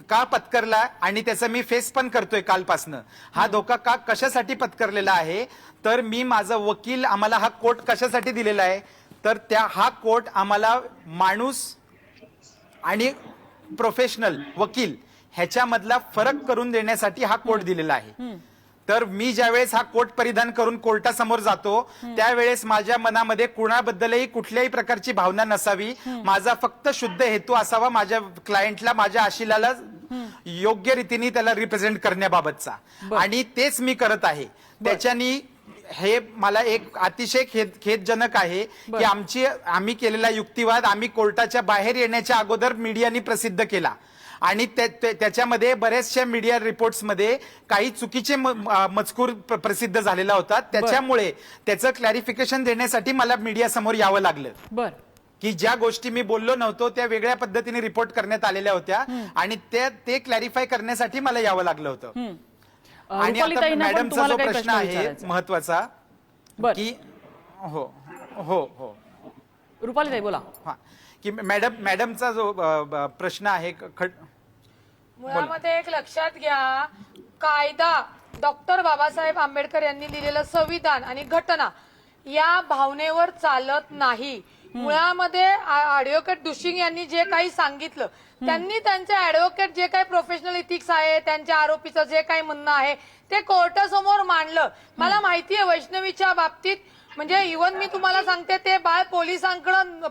का पत्करला आणि त्याचं मी फेस पण करतोय कालपासनं. हा धोका कशासाठी पत्करलेला आहे, तर मी माझा वकील, आम्हाला हा कोर्ट कशासाठी दिलेला आहे, तर हा कोर्ट आम्हाला माणूस आणि प्रोफेशनल वकील ह्याच्यामधला फरक करून देण्यासाठी हा कोट दिलेला आहे. तर मी ज्यावेळेस हा कोट परिधान करून कोर्टासमोर जातो त्यावेळेस माझ्या मनामध्ये कुणाबद्दलही कुठल्याही प्रकारची भावना नसावी. माझा फक्त शुद्ध हेतू असावा माझ्या क्लायंटला, माझ्या आशिलाला योग्य रीतीने त्याला रिप्रेझेंट करण्याबाबतचा, आणि तेच मी करत आहे. त्याच्यानी हे मला एक अतिशय खेदजनक आहे की आम्ही केलेला युक्तिवाद आम्ही कोर्टाच्या बाहेर येण्याच्या अगोदर मीडियाने प्रसिद्ध केला आणि त्याच्यामध्ये बऱ्याचशा मीडिया रिपोर्ट्समध्ये काही चुकीचे मजकूर प्रसिद्ध झालेला होता. त्याच्यामुळे त्याचं क्लॅरिफिकेशन देण्यासाठी मला मीडिया समोर यावं लागलं. की ज्या गोष्टी मी बोललो नव्हतो त्या वेगळ्या पद्धतीने रिपोर्ट करण्यात आलेल्या होत्या आणि ते क्लॅरिफाय करण्यासाठी मला यावं लागलं होतं. आणि रुपालीताईंना आता पण मॅडमचा तुम्हाला जो काही प्रश्न प्रश्न आहे विचारायचा? महत्वाचा बर. की हो हो हो रुपालीताई बोला. हा की मॅडमचा जो प्रश्न आहे मुळामध्ये एक लक्षात घ्या, कायदा डॉक्टर बाबासाहेब आंबेडकर यांनी लिहिलेलं संविधान आणि घटना या भावनेवर चालत नाही. मुळामध्ये ऍडव्होकेट दुशिंग यांनी जे काही सांगितलं, त्यांनी त्यांचे ऍडव्होकेट जे काही प्रोफेशनल इथिक्स आहे, त्यांच्या आरोपीचं जे काही म्हणणं आहे ते कोर्टासमोर मांडलं. मला माहितीये वैष्णवीच्या बाबतीत म्हणजे इव्हन मी तुम्हाला सांगते, ते बाळ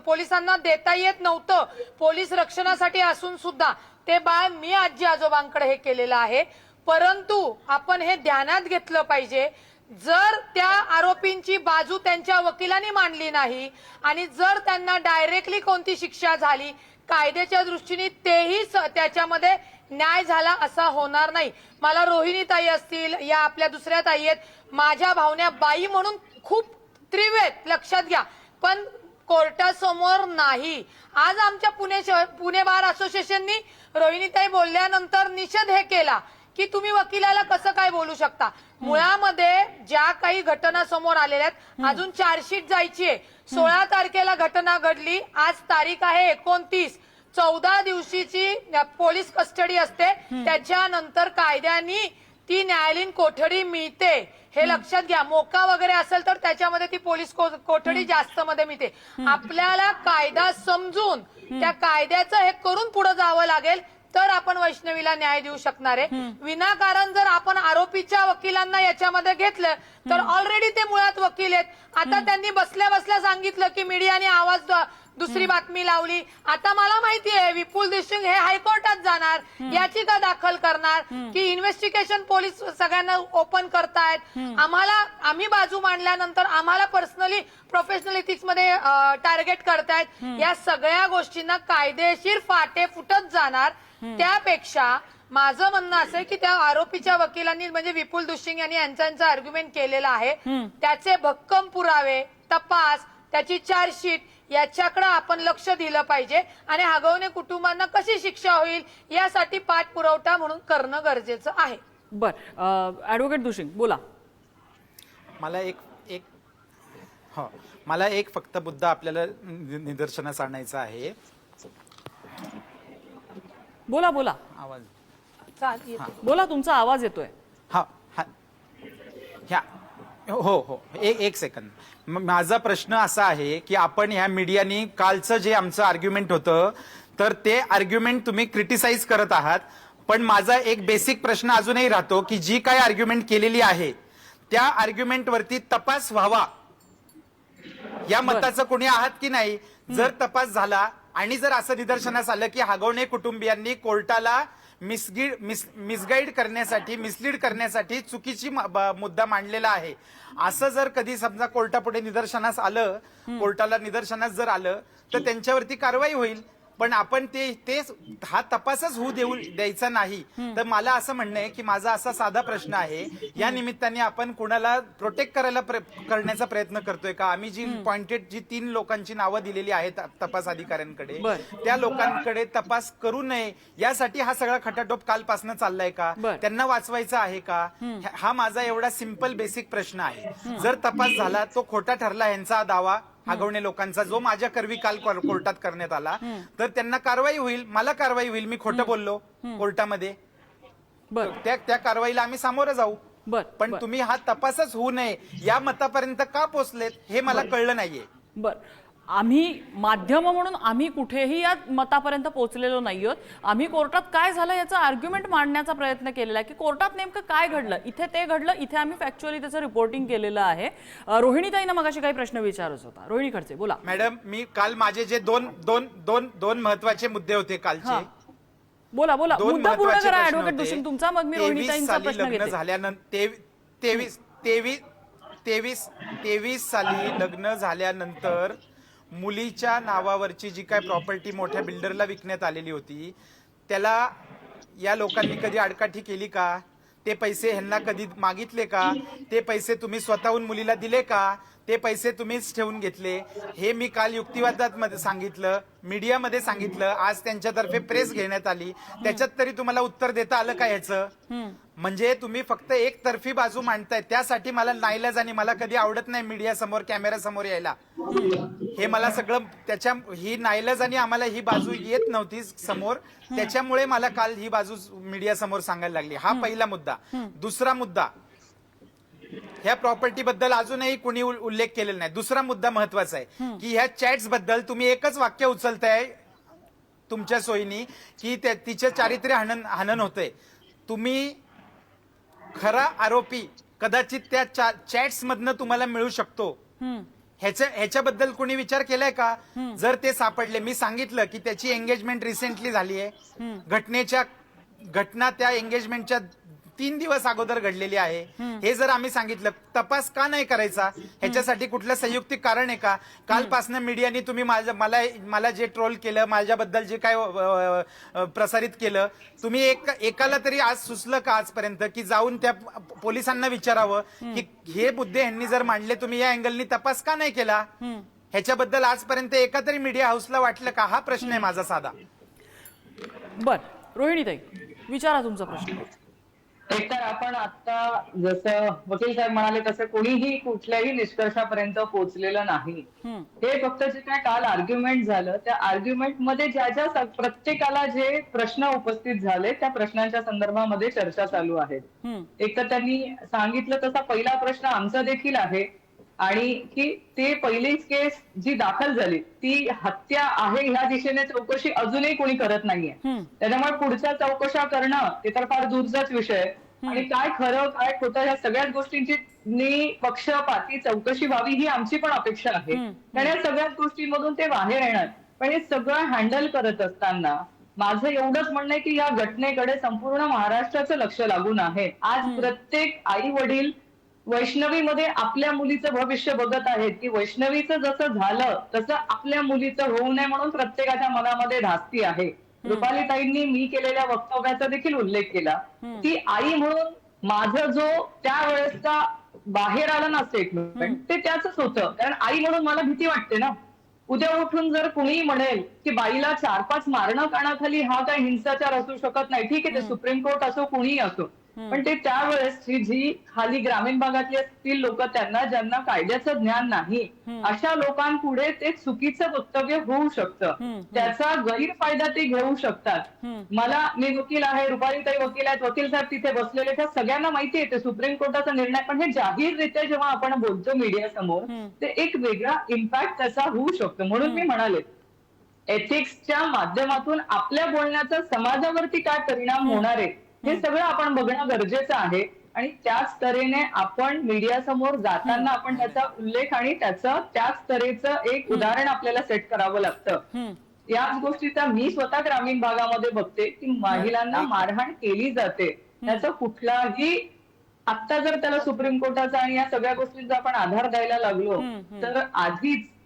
पोलिसांना देता येत नव्हतं. पोलीस रक्षणासाठी असून सुद्धा ते बाळ मी आजी आजोबांकडे हे केलेलं आहे. परंतु आपण हे ध्यानात घेतलं पाहिजे, जर त्या आरोपींची बाजू त्यांच्या वकिलांनी मांडली नाही आणि जर त्यांना डायरेक्टली कोणती शिक्षा झाली, कायद्याच्या दृष्टीने तेही त्याच्यामध्ये न्याय झाला असा होणार नाही. मला रोहिणी ताई असतील, या आपल्या दुसऱ्या ताई आहेत, माझ्या भावना बाई म्हणून खूप तीव्र आहेत, लक्षात घ्या, पण कोर्टासमोर नाही. आज आमच्या पुणे बार असोसिएशननी रोहिणीताई बोलल्यानंतर निषेध हे केला की तुम्ही वकिलाला कसं काय बोलू शकता. मुळामध्ये ज्या काही घटना समोर आलेल्या आहेत, अजून चार्जशीट जायची आहे. 16 तारखेला घटना घडली, आज तारीख आहे 29. 14 दिवशीची पोलीस कस्टडी असते, त्याच्यानंतर कायद्याने ती न्यायालयीन कोठडी मिळते. हे लक्षात घ्या. मोका वगैरे असेल तर त्याच्यामध्ये ती पोलीस कोठडी जास्त मध्ये मिळते. आपल्याला कायदा समजून त्या कायद्याचं हे करून पुढे जावं लागेल, तर आपण वैष्णवीला न्याय देऊ शकणार आहे. विनाकारण जर आपण आरोपीच्या वकिलांना याच्यामध्ये घेतलं तर ऑलरेडी ते मुळात वकील आहेत. आता त्यांनी बसल्या बसल्या सांगितलं की मीडियाने आवाज दुसरी बातमी लावली. आता मला माहितीये विपुल देशमुख हे हायकोर्टात जाणार, याचिका दाखल करणार की इन्व्हेस्टिगेशन पोलीस सगळ्यांना ओपन करतायत. आम्ही बाजू मांडल्यानंतर आम्हाला पर्सनली प्रोफेशनल इथिक्स मध्ये टार्गेट करतायत. या सगळ्या गोष्टींना कायदेशीर फाटे फुटत जाणार. त्यापेक्षा माझं म्हणणं असं आहे की त्या आरोपीच्या वकिलांनी म्हणजे विपुल दुशिंग यांनी यांचा आर्ग्युमेंट केलेला आहे, त्याचे भक्कम पुरावे, तपास, त्याची चार्जशीट याच्याकडे आपण लक्ष दिलं पाहिजे आणि हगवणे कुटुंबांना कशी शिक्षा होईल यासाठी पाठपुरावा म्हणून करणं गरजेचं आहे. बर, ऍडव्होकेट दुशिंग बोला. मला एक फक्त मुद्दा आपल्याला निदर्शनास आणायचा आहे. बोला बोला आवाज बोला, तुमचा आवाज येतोय. हा हा ह्या हो हो एक सेकंद. माझा प्रश्न असा आहे की आपण ह्या मीडियानी कालचं जे आमचं आर्ग्युमेंट होतं तर ते आर्ग्युमेंट तुम्ही क्रिटिसाइज करत आहात, पण माझा एक बेसिक प्रश्न अजूनही राहतो की जी काय आर्ग्युमेंट केलेली आहे त्या आर्ग्युमेंट वरती तपास व्हावा या मताचं कोणी आहात की नाही. जर तपास झाला आणि जर असं निदर्शनास आलं की हगवणे कुटुंबियांनी कोर्टाला मिसगाईड करण्यासाठी, मिसलीड करण्यासाठी चुकीची मुद्दा मांडलेला आहे, असं जर कधी समजा कोर्टापुढे निदर्शनास आलं, कोर्टाला निदर्शनास जर आलं तर त्यांच्यावरती कारवाई होईल. पण आपण ते हा तपासच होऊ द्यायचा नाही. तर मला असं म्हणणं आहे की माझा असा साधा प्रश्न आहे, या निमित्ताने आपण कुणाला प्रोटेक्ट करण्याचा प्रयत्न करतोय का? आम्ही जी पॉइंटेड जी 3 लोकांची नावं दिलेली आहेत तपास अधिकाऱ्यांकडे, त्या लोकांकडे तपास करू नये यासाठी हा सगळा खटाटोप कालपासून चाललाय का? त्यांना वाचवायचा आहे का? हा माझा एवढा सिंपल बेसिक प्रश्न आहे. जर तपास झाला तो खोटा ठरला यांचा दावा हगवणे लोकांचा, जो माझ्या करवी काल कोर्टात करण्यात आला, तर त्यांना कारवाई होईल, मला कारवाई होईल. मी खोटं बोललो कोर्टामध्ये, त्या कारवाईला आम्ही सामोरं जाऊ. पण तुम्ही हा तपासच होऊ नये या मतापर्यंत का पोहोचलेत हे मला कळलं नाहीये. बर, आम्ही माध्यम म्हणून आम्ही कुठेही या मतापर्यंत पोहोचलेलो नाही आहोत. आम्ही कोर्टात काय झालं याचा आर्ग्युमेंट मांडण्याचा प्रयत्न केलेला आहे की कोर्टात नेमकं काय घडलं, इथे ते घडलं, इथे आम्ही फॅक्च्युअली त्याचं रिपोर्टिंग केलेलं आहे. रोहिणीताईंना मगाशी काही प्रश्न विचारत होता. रोहिणी खडसे बोला. मॅडम, मी काल माझे जे दोन महत्वाचे मुद्दे होते कालचे, बोला बोला, दोन मुद्दा पूर्ण महत्वाचे करा प्रश्न ऍडव्होकेट होते. दुशिंग तुमचा, मग मी रोहिणीताईंचा प्रश्न लग्न घेते. झाल्यानंतर 23 साली लग्न झाल्यानंतर मुलीच्या नावावरची जी काय प्रॉपर्टी मोठ्या बिल्डरला विकण्यात आलेली होती, त्याला या लोकांनी कधी आडकाठी केली का? ते पैसे ह्यांना कधी मागितले का? ते पैसे तुम्ही स्वतःहून मुलीला दिले का? ते पैसे तुम्हीच ठेवून घेतले? हे मी काल युक्तिवादात सांगितलं, मीडियामध्ये सांगितलं, आज त्यांच्यातर्फे प्रेस घेण्यात आली. त्याच्यात तरी तुम्हाला उत्तर देता आलं का ह्याचं? म्हणजे तुम्ही फक्त एकतर्फी बाजू मांडताय. त्यासाठी मला नाईलाज आणि मला कधी आवडत नाही मीडिया समोर कॅमेरा समोर यायला. हे मला सगळं ही नाईलाज आणि आम्हाला ही बाजू येत नव्हती समोर, त्याच्यामुळे मला काल ही बाजू मीडिया समोर सांगायला लागली. हा पहिला मुद्दा. दुसरा मुद्दा, ह्या प्रॉपर्टी बद्दल अजूनही कोणी उल्लेख केलेला नाही. दुसरा मुद्दा महत्वाचा आहे की ह्या चॅट्स बद्दल तुम्ही एकच वाक्य उचलताय तुमच्या सोयीनी की तिचे चारित्र्य हनन होतंय. तुम्ही खरा आरोपी कदाचित त्या चॅट्स मधनं तुम्हाला मिळू शकतो. ह्याच्याबद्दल कोणी विचार केलाय का? जर ते सापडले, मी सांगितलं की त्याची एंगेजमेंट रिसेंटली झाली आहे. घटना त्या एंगेजमेंटच्या 3 दिवस अगोदर घडलेली आहे. हे जर आम्ही सांगितलं, तपास का नाही करायचा? ह्याच्यासाठी कुठलं संयुक्तिक कारण आहे का? कालपासनं मीडियाने तुम्ही मला जे ट्रोल केलं, माझ्याबद्दल जे काय प्रसारित केलं, तुम्ही एकाला तरी आज सुचलं का आजपर्यंत की जाऊन त्या पोलिसांना विचारावं की हे मुद्दे ह्यांनी जर मांडले, तुम्ही या अँगलनी तपास का नाही केला? ह्याच्याबद्दल आजपर्यंत एका तरी मीडिया हाऊसला वाटलं का? हा प्रश्न आहे माझा साधा. बर, रोहिणीताई विचारा तुमचा प्रश्न. एकतर आपण आता जसं वकील साहेब म्हणाले तसं कोणीही कुठल्याही निष्कर्षापर्यंत पोहोचलेलं नाही. हे फक्त जे काय काल आर्ग्युमेंट झालं, त्या आर्ग्युमेंट मध्ये ज्या प्रत्येकाला जे प्रश्न उपस्थित झाले त्या प्रश्नांच्या संदर्भामध्ये चर्चा चालू आहे. एक तर त्यांनी सांगितलं तसा पहिला प्रश्न आमचा देखील आहे आणि की ते पहिलीच केस जी दाखल झाली ती हत्या आहे ह्या दिशेने चौकशी अजूनही कोणी करत नाहीये. त्याच्यामुळे पुढच्या चौकशा करणं ते तर फार दूरचाच विषय. आणि काय खरं काय खोटं ह्या सगळ्याच गोष्टींची निपक्षपाती चौकशी व्हावी ही आमची पण अपेक्षा आहे. कारण या सगळ्याच गोष्टींमधून ते बाहेर येणार. पण हे सगळं हँडल करत असताना माझं एवढंच म्हणणं आहे की या घटनेकडे संपूर्ण महाराष्ट्राचं लक्ष लागून आहे. आज प्रत्येक आई वडील वैष्णवीमध्ये आपल्या मुलीचं भविष्य बघत आहेत की वैष्णवीचं जसं झालं तसं आपल्या मुलीचं होऊ नये म्हणून प्रत्येकाच्या मनामध्ये धास्ती आहे. रुपालीताईंनी मी केलेल्या वक्तव्याचा देखील उल्लेख केला की आई म्हणून माझं जो त्यावेळेसचा बाहेर आला ना स्टेटमेंट ते त्याच होतं. कारण आई म्हणून मला भीती वाटते ना. उद्या उठून जर कुणीही म्हणेल की बाईला 4-5 मारणं कानाखाली हा काही हिंसाचार असू शकत नाही, ठीक आहे, ते सुप्रीम कोर्ट असो कुणीही असो, पण ते त्यावेळेस जी खाली ग्रामीण भागातली असतील लोक ज्यांना कायद्याचं ज्ञान नाही अशा लोकांपुढे ते चुकीचं वक्तव्य होऊ शकतं. त्याचा गैरफायदा ते घेऊ शकतात. मी वकील आहे, रुपालीताई वकील आहेत, वकील साहेब तिथे बसलेले, त्या सगळ्यांना माहिती आहे ते सुप्रीम कोर्टाचा निर्णय. पण हे जाहीररित्या जेव्हा आपण बोलतो मीडिया समोर ते एक वेगळा इम्पॅक्ट त्याचा होऊ शकतो. म्हणून मी म्हणाले एथिक्सच्या माध्यमातून आपल्या बोलण्याचा समाजावरती काय परिणाम होणार आहे हे सगळं आपण बघणं गरजेचं आहे. आणि त्याच तऱ्हेने आपण मीडिया समोर जाताना आपण त्याचा उल्लेख आणि त्याच तऱ्हेचं एक उदाहरण आपल्याला सेट करावं लागतं. याच गोष्टीचा मी स्वतः ग्रामीण भागामध्ये बघते की महिलांना मारहाण केली जाते. त्याचा कुठलाही आता जर त्याला सुप्रीम कोर्टाचा आणि या सगळ्या गोष्टींचा आपण आधार द्यायला लागलो तर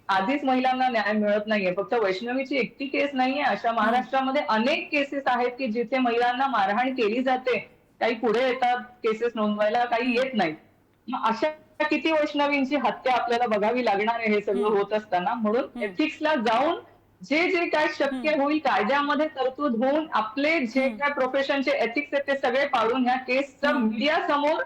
आधीच महिलांना न्याय मिळत नाहीये. फक्त वैष्णवीची एकटी केस नाहीये, अशा महाराष्ट्रामध्ये अनेक केसेस आहेत की जिथे महिलांना मारहाण केली जाते. काही पुढे येतात केसेस नोंदवायला, काही येत नाही. मग अशा किती वैष्णवींची हत्या आपल्याला बघावी लागणार आहे हे सगळं होत असताना. म्हणून एथिक्सला जाऊन जे काय शक्य होईल कायद्यामध्ये तरतूद होऊन आपले जे काय प्रोफेशनचे एथिक्स आहेत ते सगळे पाळून ह्या केसचा मीडिया समोर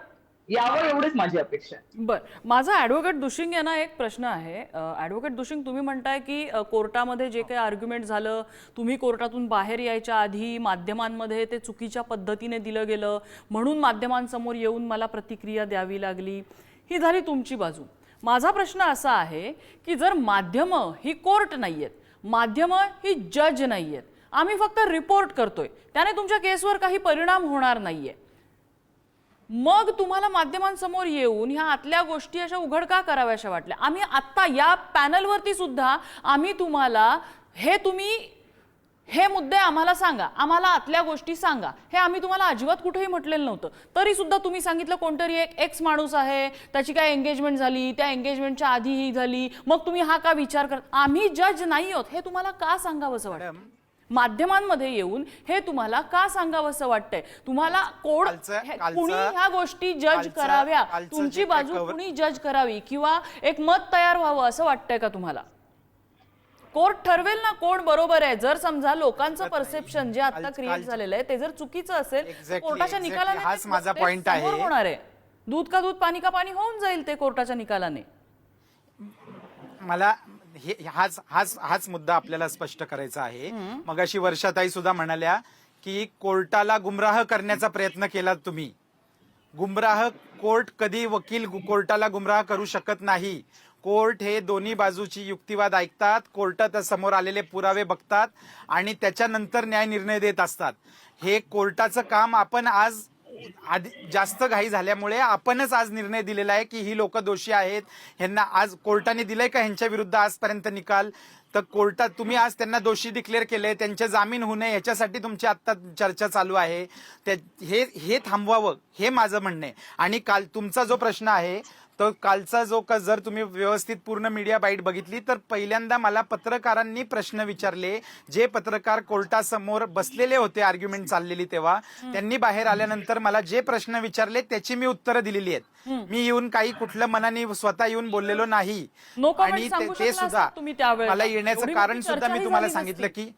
यावर एवढीच माझी अपेक्षा आहे. बर, माझा ऍडव्होकेट दुशिंग यांना एक प्रश्न आहे. ऍडव्होकेट दुशिंग, तुम्ही म्हणताय की कोर्टामध्ये जे काही आर्ग्युमेंट झालं, तुम्ही कोर्टातून बाहेर यायच्या आधी माध्यमांमध्ये ते चुकीच्या पद्धतीने दिलं गेलं म्हणून माध्यमांसमोर येऊन मला प्रतिक्रिया द्यावी लागली. ही झाली तुमची बाजू. माझा प्रश्न असा आहे की जर माध्यमं ही कोर्ट नाहीयेत, माध्यमं ही जज नाहीयेत, आम्ही फक्त रिपोर्ट करतोय, त्याने तुमच्या केसवर काही परिणाम होणार नाहीये, मग तुम्हाला माध्यमांसमोर येऊन ह्या आतल्या गोष्टी अशा उघड का कराव्याशा वाटल्या? आम्ही आत्ता या पॅनलवरती सुद्धा आम्ही तुम्हाला हे मुद्दे आम्हाला सांगा, आम्हाला आतल्या गोष्टी सांगा, हे आम्ही तुम्हाला अजिबात कुठेही म्हटलेलं नव्हतं. तरी सुद्धा तुम्ही सांगितलं कोणतरी एक एक्स माणूस आहे, त्याची काय एंगेजमेंट झाली, त्या एंगेजमेंटच्या आधी ही झाली, मग तुम्ही हा का विचार करत? आम्ही जज नाही आहोत हे तुम्हाला का सांगावंसं वाटतं? माध्यमांमध्ये येऊन हे तुम्हाला का सांगावंसं वाटतंय? तुम्हाला कोड कुणी ह्या गोष्टी जज कराव्या, तुमची बाजू कुणी जज करावी किंवा एक मत तयार व्हावं असं वाटतंय का तुम्हाला? कोर्ट ठरवेल ना कोण बरोबर आहे. जर समजा लोकांचं परसेप्शन जे आता काल- क्रिएट काल- झालेलं आहे ते जर चुकीचं असेल, Exactly, कोर्टाच्या exactly. निकालाने हाच ते माझा ते point समोर आहे. होणार आहे. दूध का दूध पाणी का पाणी होऊन जाईल ते कोर्टाच्या निकालाने. मला हाच मुद्दा आपल्याला स्पष्ट करायचा आहे. मगाशी वर्षाताई सुद्धा म्हणाल्या की कोर्टाला गुमराह करण्याचा प्रयत्न केला तुम्ही. गुमराह कोर्ट कधी वकील कोर्टाला गुमराह करू शकत नाही. कोर्ट हे दोन्ही बाजूची युक्तिवाद ऐकतात, कोर्टात समोर आलेले पुरावे बघतात आणि त्याच्यानंतर न्याय निर्णय देत असतात. हे कोर्टाचं काम आपण आज जास्त घाई झाल्यामुळे आपणच आज निर्णय दिलेला आहे की ही लोक दोषी आहेत. ह्यांना आज कोर्टाने दिलंय का ह्यांच्या विरुद्ध आजपर्यंत निकाल? तर कोर्टात तुम्ही आज त्यांना दोषी डिक्लेअर केले, त्यांचे जामीन होऊ नये याच्यासाठी तुमची आता चर्चा चालू आहे. हे थांबवावं हे माझं म्हणणं आहे. आणि काल तुमचा जो प्रश्न आहे तर कालचा जो जर तुम्ही व्यवस्थित पूर्ण मीडिया बाईट बघितली तर पहिल्यांदा मला पत्रकारांनी प्रश्न विचारले. जे पत्रकार कोर्टासमोर बसलेले होते आर्ग्युमेंट चाललेली तेव्हा, त्यांनी बाहेर आल्यानंतर मला जे प्रश्न विचारले त्याची मी उत्तरं दिलेली आहेत. मी येऊन काही कुठलं मनाने स्वतः येऊन बोललेलो नाही. नो आणि कमेंट सांगू ते शकला सुद्धा असतात तुम्ही त्यावेळेला. मला येण्याचं एवढी कारण मोठी सुद्धा मी चर्चाही तुम्हाला झाली सांगितलं नसती. की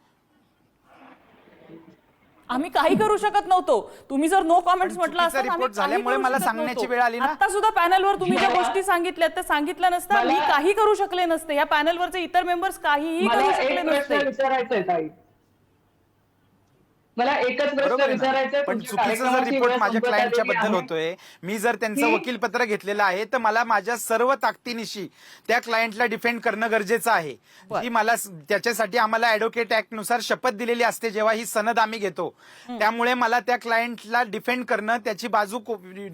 आम्ही काही करू शकत नव्हतो. तुम्ही जर नो कमेंट्स म्हटलं चुकीचा असतं आम्ही report काही झाल्यामुळे करू मला शकत सांगण्याची नव्हतो. वेळ आली ना. आता सुद्धा पॅनलवर तुम्ही ज्या गोष्टी सांगितल्या त्या सांगितल्या नसत्या मी काही करू शकले नसते. या पॅनलवरचे इतर मेंबर्स काहीही करू मला शकले एक प्रश्न नसते. विचारायचा आहे ताई. मला एकच प्रश्न बरोबर आहे विचारायचा ना. आहे. पण तुमच्या चुकीचा जर कार्यक्रमाची रिपोर्ट वेळ माझ्या संपत क्लायंटच्या आलेली बद्दल आहे. होतोय, मी जर त्यांचं की- वकीलपत्र घेतलेलं आहे तर मला माझ्या सर्व ताकदीनिशी त्या क्लायंटला डिफेंड करणं गरजेचं आहे. जी मला त्याच्यासाठी आम्हाला ऍडव्होकेट ऍक्ट नुसार शपथ दिलेली असते जेव्हा ही सनद आम्ही घेतो. त्यामुळे मला त्या क्लायंटला डिफेंड करणं, त्याची बाजू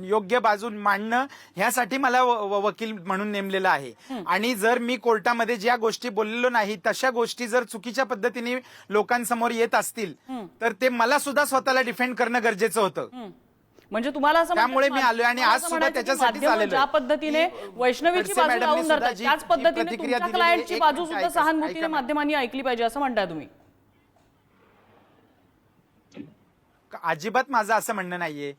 योग्य बाजू मांडणं ह्यासाठी मला वकील म्हणून नेमलेलं आहे. आणि जर मी कोर्टामध्ये ज्या गोष्टी बोललेलो नाही तशा गोष्टी जर चुकीच्या पद्धतीने लोकांसमोर येत असतील तर ते मला सुद्धा स्वतःला डिफेंड करणं गरजेचं होतं. म्हणजे तुम्हाला असं त्यामुळे म्हणायचं- मी आलोय आणि तुम्हाला आज असं सुद्धा म्हणायचं की त्याच्यासाठीच माध्यमं आलेलो ज्या आहे. पद्धतीने वैष्णवीची खडसे बाजू मॅडमने लावून सुद्धा धरतात जी- त्याच जी पद्धतीने प्रतिक्रिया तुमच्या दिलेली क्लायंटची एक बाजू मिनिट सुद्धा ऐका सहानुभूतीने ना. माध्यमांनी ऐकली पाहिजे असं म्हणताय तुम्ही. अजिबात माझं असं म्हणणं नाहीये.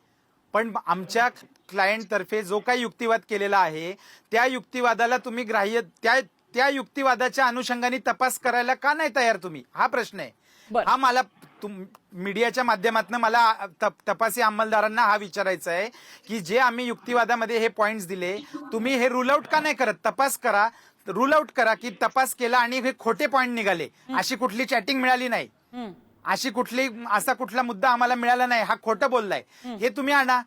पण आमच्या क्लायंट तर्फे जो काही युक्तिवाद केलेला आहे त्या युक्तिवादाला तुम्ही त्या युक्तिवादाच्या अनुषंगाने तपास करायला का नाही तयार तुम्ही? हा प्रश्न आहे. बरं. हा मला मीडियाच्या माध्यमातून मला तपासी अंमलदारांना हा विचारायचा आहे की जे आम्ही युक्तिवादामध्ये हे पॉइंट्स दिले तुम्ही हे रूल आउट का नाही करत? तपास करा, रूल आउट करा की तपास केला आणि हे खोटे पॉइंट निघाले. अशी कुठली चॅटिंग मिळाली नाही, असा कुठला मुद्दा आम्हाला मिळाला नाही, हा खोटं बोललाय, हे तुम्ही आणा.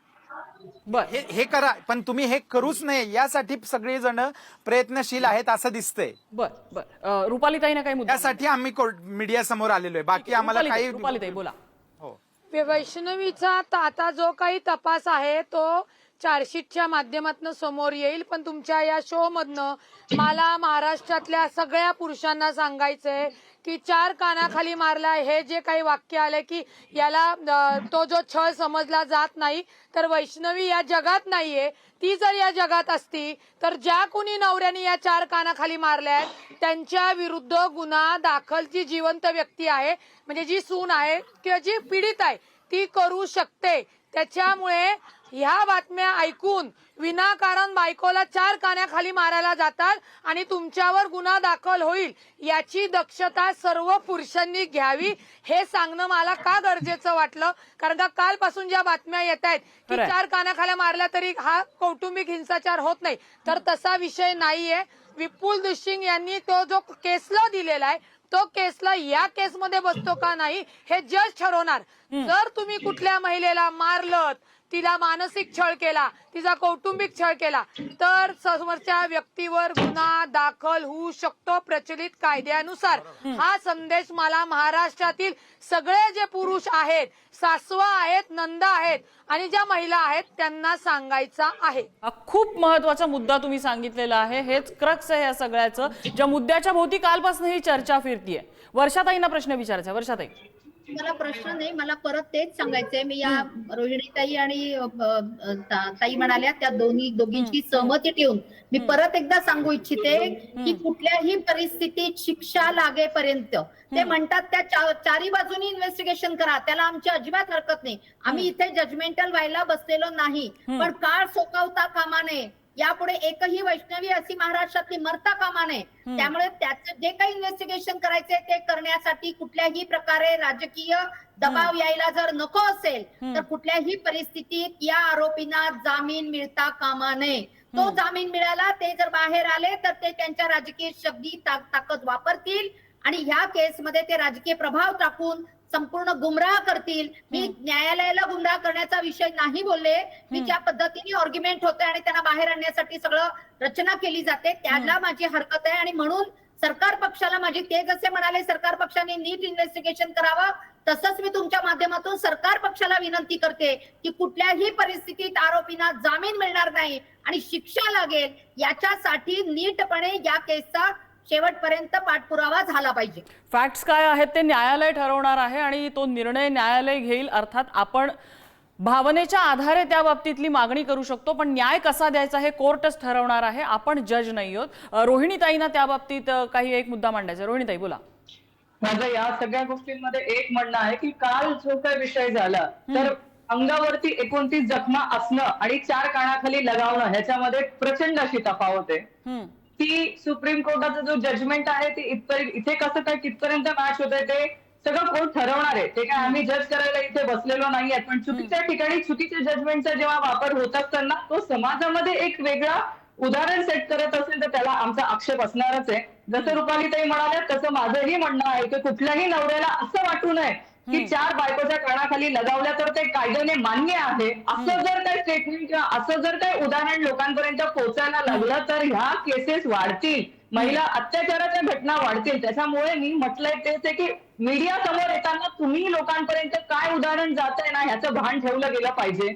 बरं. हे करा. पण तुम्ही हे करूच नये यासाठी सगळेजण प्रयत्नशील आहेत असं दिसतंय. बर रुपालीताईने काही मुद्दा त्यासाठी आम्ही मीडिया समोर आलेलो आहे. बाकी आम्हाला काही रुपालीताई बोला. हो. वैष्णवीचा आता जो काही तपास आहे तो चार्जशीटच्या माध्यमातून समोर येईल. पण तुमच्या या शो मधनं मला महाराष्ट्रातल्या सगळ्या पुरुषांना सांगायचंय की 4 कानाखाली मारला हे जे काही वाक्य आले की याला तो जो छळ समजला जात नाही तर वैष्णवी या जगात नाहीये. ती जर या जगात असती तर ज्या कुणी नवऱ्याने या 4 कानाखाली मारल्या त्यांच्या विरुद्ध गुन्हा दाखल जी जिवंत व्यक्ती आहे म्हणजे जी सून आहे किंवा जी पीडित आहे ती करू शकते. त्याच्यामुळे ह्या बातम्या ऐकून विनाकारण बायकोला 4 कानाखाली मारायला जातात आणि तुमच्यावर गुन्हा दाखल होईल याची दक्षता सर्व पुरुषांनी घ्यावी हे सांगणं मला का गरजेचं वाटलं. कारण का कालपासून ज्या बातम्या येत आहेत की 4 कानाखाल्या मारल्या तरी हा कौटुंबिक हिंसाचार होत नाही तर तसा विषय नाहीये. विपुल दुशिंग यांनी तो जो केसला दिलेला आहे तो केसला या केसमध्ये बसतो का नाही हे जज ठरवणार. जर तुम्ही कुठल्या महिलेला मारलं, तिला मानसिक छळ केला, तिचा कौटुंबिक छळ केला तर समोरच्या व्यक्तीवर गुन्हा दाखल होऊ शकतो प्रचलित कायद्यानुसार. हा संदेश मला महाराष्ट्रातील सगळे जे पुरुष आहेत, सासवा आहेत, नंदा आहेत आणि ज्या महिला आहेत त्यांना सांगायचा आहे. हा खूप महत्वाचा मुद्दा तुम्ही सांगितलेला आहे. हेच क्रक्स आहे या सगळ्याचं, ज्या मुद्द्याच्या भोवती कालपासून ही चर्चा फिरतीये. वर्षाताईंना प्रश्न विचारायचा. वर्षाताई मला प्रश्न नाही, मला परत तेच सांगायचंय. मी या रोहिणीताई आणि ताई म्हणाल्या त्या दोघींची सहमती ठेवून मी परत एकदा सांगू इच्छिते की कुठल्याही परिस्थितीत शिक्षा लागेपर्यंत ते म्हणतात त्या चारी बाजूनी इन्व्हेस्टिगेशन करा, त्याला आमची अजिबात हरकत नाही. आम्ही इथे जजमेंटल व्हायला बसलेलो नाही, पण काळ सोकावता कामा नये. यापुढे एकही वैष्णवी अशी महाराष्ट्रातली मरता कामा नये. त्यामुळे त्याचं जे काही इन्व्हेस्टिगेशन करायचंय ते करण्यासाठी कुठल्याही प्रकारे राजकीय दबाव यायला जर नको असेल तर कुठल्याही परिस्थितीत या आरोपींना जामीन मिळता कामा नये. तो जामीन मिळाला, ते जर बाहेर आले तर ते त्यांच्या राजकीय शक्ती ताकद वापरतील आणि ह्या केसमध्ये ते राजकीय प्रभाव टाकून संपूर्ण गुमराह करतील. मी न्यायालयाला गुमराह करण्याचा विषय नाही बोलले. मी ज्या पद्धतीने आर्ग्युमेंट होते आणि त्यांना बाहेर आणण्यासाठी सगळं रचना केली जाते त्याला माझी हरकत आहे. आणि म्हणून सरकार पक्षाला माझी, ते जसे म्हणाले सरकार पक्षाने नीट इन्व्हेस्टिगेशन करावं, तसंच मी तुमच्या माध्यमातून सरकार पक्षाला विनंती करते की कुठल्याही परिस्थितीत आरोपींना जामीन मिळणार नाही आणि शिक्षा लागेल याच्यासाठी नीटपणे या केसचा शेवटपर्यंत पाठपुरावा झाला पाहिजे. फॅक्ट्स काय आहेत ते न्यायालय ठरवणार आहे आणि तो निर्णय न्यायालय घेईल. अर्थात आपण भावनेच्या आधारे त्या बाबतीतली मागणी करू शकतो, पण न्याय कसा द्यायचा हे कोर्टच ठरवणार आहे. आपण जज नाही आहोत. रोहिणीताईंना त्या बाबतीत काही एक मुद्दा मांडायचा. रोहिणीताई बोला. माझं या सगळ्या गोष्टींमध्ये एक म्हणणं आहे की काल जो काही विषय झाला तर अंगावरती 29 जखमा असणं आणि 4 कानाखाली लगावणं ह्याच्यामध्ये प्रचंड अशी तफावत आहे. ती सुप्रीम कोर्टाचं जो जजमेंट आहे ते इथे कसं काय कितपर्यंत मॅच होतंय ते सगळं कोर्ट ठरवणार आहे. ते काय आम्ही जज करायला इथे बसलेलो नाहीये. पण चुकीच्या ठिकाणी चुकीच्या जजमेंटचा जेव्हा वापर होत असताना तो समाजामध्ये एक वेगळा उदाहरण सेट करत असेल तर त्याला आमचा आक्षेप असणारच आहे. जसं रुपालीताई म्हणाल्या तसं माझंही म्हणणं आहे की कुठल्याही नवऱ्याला असं वाटू नये की 4 बायकोच्या कानाखाली लगावल्या तर ते कायद्याने मान्य आहे. असं जर काही स्टेटमेंट किंवा असं जर काही उदाहरण लोकांपर्यंत पोहोचायला लागलं तर ह्या केसेस वाढतील, महिला अत्याचाराच्या घटना वाढतील. त्याच्यामुळे मी म्हटलंय तेच आहे की मीडिया समोर येताना तुम्ही लोकांपर्यंत काय उदाहरण जात आहे ना ह्याचं भान ठेवलं गेलं पाहिजे.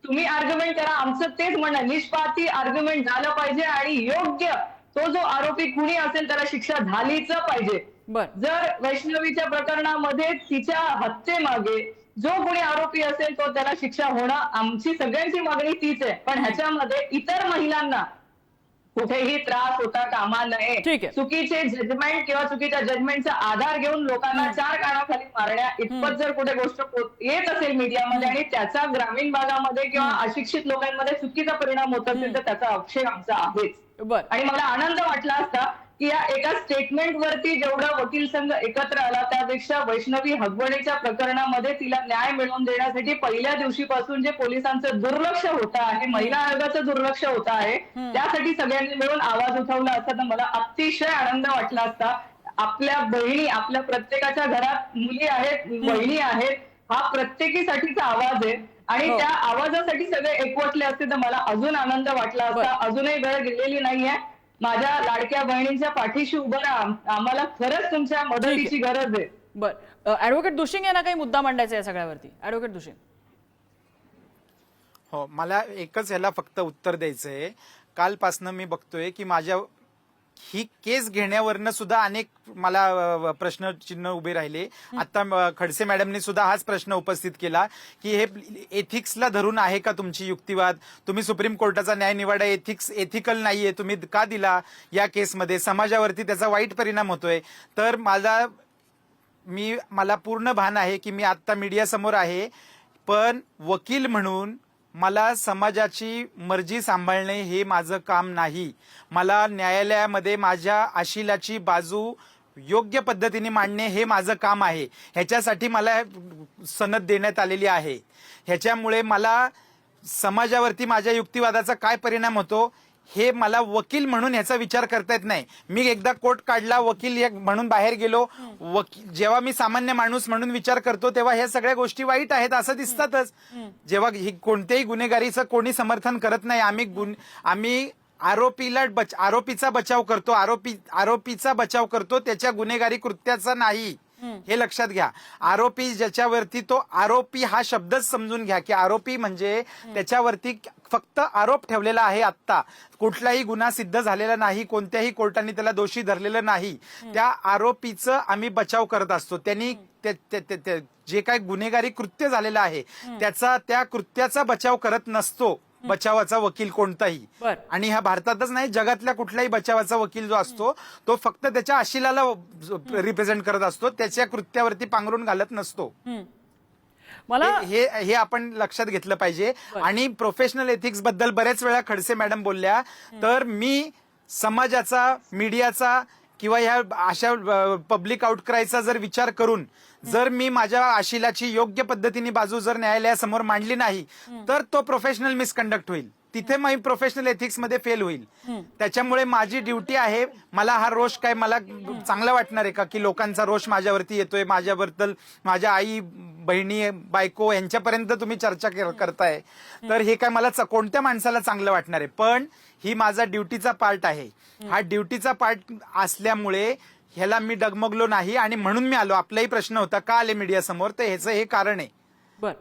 तुम्ही आर्ग्युमेंट करा, आमचं तेच म्हणणं निष्पाती आर्ग्युमेंट झालं पाहिजे आणि योग्य तो जो आरोपी कुणी असेल त्याला शिक्षा झालीच पाहिजे. जर वैष्णवीच्या प्रकरणामध्ये तिच्या हत्येमागे जो कोणी आरोपी असेल तो त्याला शिक्षा होणं आमची सगळ्यांची मागणी तीच आहे. पण ह्याच्यामध्ये इतर महिलांना कुठेही त्रास होता कामा नये. चुकीचे जजमेंट किंवा चुकीच्या जजमेंटचा आधार घेऊन लोकांना 4 कानाखाली मारण्या इतपत जर कुठे गोष्ट येत असेल मीडियामध्ये आणि त्याचा ग्रामीण भागामध्ये किंवा अशिक्षित लोकांमध्ये चुकीचा परिणाम होत असेल तर त्याचा आक्षेप आमचा आहेच. आणि मला आनंद वाटला असता की या एका स्टेटमेंट वरती जेवढा वकील संघ एकत्र आला त्यापेक्षा वैष्णवी हगवणेच्या प्रकरणामध्ये तिला न्याय मिळवून देण्यासाठी पहिल्या दिवशीपासून जे पोलिसांचं दुर्लक्ष होत आहे, महिला आयोगाचं दुर्लक्ष होत आहे, त्यासाठी सगळ्यांनी मिळून आवाज उठवला असता तर मला अतिशय आनंद वाटला असता. आपल्या बहिणी, आपल्या प्रत्येकाच्या घरात मुली आहेत, बहिणी आहेत, हा प्रत्येकीसाठीचा आवाज आहे आणि त्या आवाजासाठी सगळे एकवटले असते तर मला अजून आनंद वाटला असता. अजूनही वेळ गेलेली नाहीये. माझ्या लाडक्या बहिणींच्या पाठीशी उभं राहा. आम्हाला खरंच तुमच्या मदतीची गरज आहे. बरं, ऍडव्होकेट दुशिंग यांना काही मुद्दा मांडायचा आहे सगळ्यावरती. ऍडव्होकेट दुशिंग. हो, मला एकच ह्याला फक्त उत्तर द्यायचंय. कालपासनं मी बघतोय की माझ्या ही केस घेण्यावरनं सुद्धा अनेक मला प्रश्नचिन्ह उभे राहिले. आता खडसे मॅडमने सुद्धा हाच प्रश्न उपस्थित केला की हे एथिक्सला धरून आहे का तुमची युक्तिवाद? तुम्ही सुप्रीम कोर्टाचा न्यायनिवाडा एथिकल नाहीये, तुम्ही का दिला या केसमध्ये? समाजावरती त्याचा वाईट परिणाम होतोय. तर मला पूर्ण भान आहे की मी आता मीडियासमोर आहे, पण वकील म्हणून मला समाजाची मर्जी सांभाळणे हे माझं काम नाही. मला न्यायालयामध्ये माझ्या आशिलाची बाजू योग्य पद्धतीने मांडणे हे माझं काम आहे. ह्याच्यासाठी मला सनद देण्यात आलेली आहे. ह्याच्यामुळे मला समाजावरती माझ्या युक्तिवादाचा काय परिणाम होतो हे मला वकील म्हणून ह्याचा विचार करता येत नाही. मी एकदा कोर्ट काढला, वकील म्हणून बाहेर गेलो. जेव्हा मी सामान्य माणूस म्हणून विचार करतो तेव्हा ह्या सगळ्या गोष्टी वाईट आहेत असं दिसतातच. जेव्हा कोणत्याही गुन्हेगारीचं कोणी समर्थन करत नाही. आम्ही आरोपीचा बचाव करतो, आरोपीचा बचाव करतो, त्याच्या गुन्हेगारी कृत्याचा नाही. हे लक्षात घ्या. आरोपी ज्याच्यावरती, तो आरोपी हा शब्दच समजून घ्या की आरोपी म्हणजे त्याच्यावरती फक्त आरोप ठेवलेला आहे. आत्ता कुठलाही गुन्हा सिद्ध झालेला नाही, कोणत्याही कोर्टाने त्याला दोषी धरलेलं नाही. त्या आरोपीचं आम्ही बचाव करत असतो. त्यांनी जे काही गुन्हेगारी कृत्य झालेलं आहे त्या कृत्याचा बचाव करत नसतो बचावाचा वकील कोणताही. आणि ह्या भारतातच नाही, जगातल्या कुठल्याही बचावाचा वकील जो असतो तो फक्त त्याच्या आशिलाला रिप्रेझेंट करत असतो, त्याच्या कृत्यावरती पांघरून घालत नसतो. मला हे आपण लक्षात घेतलं पाहिजे. आणि प्रोफेशनल एथिक्स बद्दल बरेच वेळा खडसे मॅडम बोलल्या, तर मी समाजाचा, मीडियाचा किंवा ह्या अशा पब्लिक आउटक्रायचा जर विचार करून जर मी माझ्या आशिलाची योग्य पद्धतीने बाजू जर न्यायालयासमोर मांडली नाही तर तो प्रोफेशनल मिसकंडक्ट होईल. तिथे मी प्रोफेशनल एथिक्स मध्ये फेल होईल. त्याच्यामुळे माझी ड्युटी आहे, मला हा रोष काय मला चांगला वाटणार आहे का की लोकांचा रोष माझ्यावरती येतोय, माझ्याबद्दल माझ्या आई बहिणी बायको यांच्यापर्यंत तुम्ही चर्चा करताय, तर हे काय मला कोणत्या माणसाला चांगलं वाटणार आहे. पण ही माझा ड्युटीचा पार्ट आहे. हा ड्युटीचा पार्ट असल्यामुळे ह्याला मी डगमगलो नाही आणि म्हणून मी आलो. आपलाही प्रश्न होता का आले मीडिया समोर, तर ह्याचं हे कारण आहे. बर,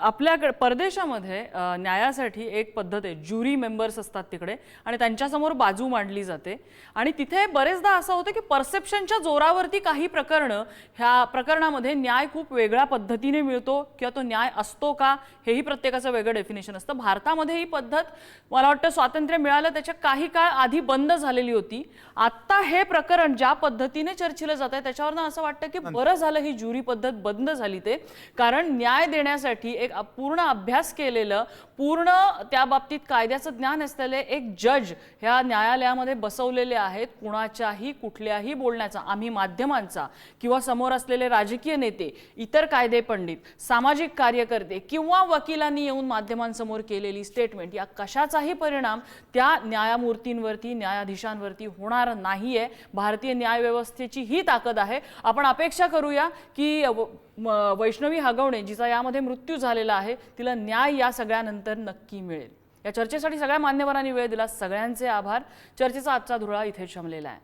आपल्याकडे परदेशामध्ये न्यायासाठी एक पद्धत आहे, ज्युरी मेंबर्स असतात तिकडे आणि त्यांच्यासमोर बाजू मांडली जाते आणि तिथे बरेचदा असं होतं की परसेप्शनच्या जोरावरती काही प्रकरणं, ह्या प्रकरणामध्ये न्याय खूप वेगळ्या पद्धतीने मिळतो किंवा तो न्याय असतो का हेही प्रत्येकाचं वेगळं डेफिनेशन असतं. भारतामध्ये ही पद्धत मला वाटतं स्वातंत्र्य मिळालं त्याच्या काही काळ आधी बंद झालेली होती. आता हे प्रकरण ज्या पद्धतीने चर्चेलं जात आहे त्याच्यावरनं असं वाटतं की बरं झालं ही ज्युरी पद्धत बंद झाली ते, कारण न्याय देण्यासाठी एक पूर्ण अभ्यास केलेलं, पूर्ण त्या बाबतीत कायद्याचं ज्ञान असलेले एक जज ह्या न्यायालयामध्ये बसवलेले आहेत. कुणाच्याही कुठल्याही बोलण्याचा, आम्ही माध्यमांचा किंवा समोर असलेले राजकीय नेते, इतर कायदे पंडित, सामाजिक कार्यकर्ते किंवा वकिलांनी येऊन माध्यमांसमोर केलेली स्टेटमेंट या कशाचाही परिणाम त्या न्यायमूर्तींवरती, न्यायाधीशांवरती होणार नाहीये. भारतीय न्यायव्यवस्थेची ही ताकद आहे. आपण अपेक्षा करूया की वैष्णवी हगवणे जिचा यामध्ये मृत्यू झालेला आहे तिला न्याय या सगळ्यानंतर नक्की मिळेल. या चर्चेसाठी सगळ्या मान्यवरांनी वेळ दिला, सगळ्यांचे आभार. चर्चेचा आजचा धुळा इथे जमलेला आहे.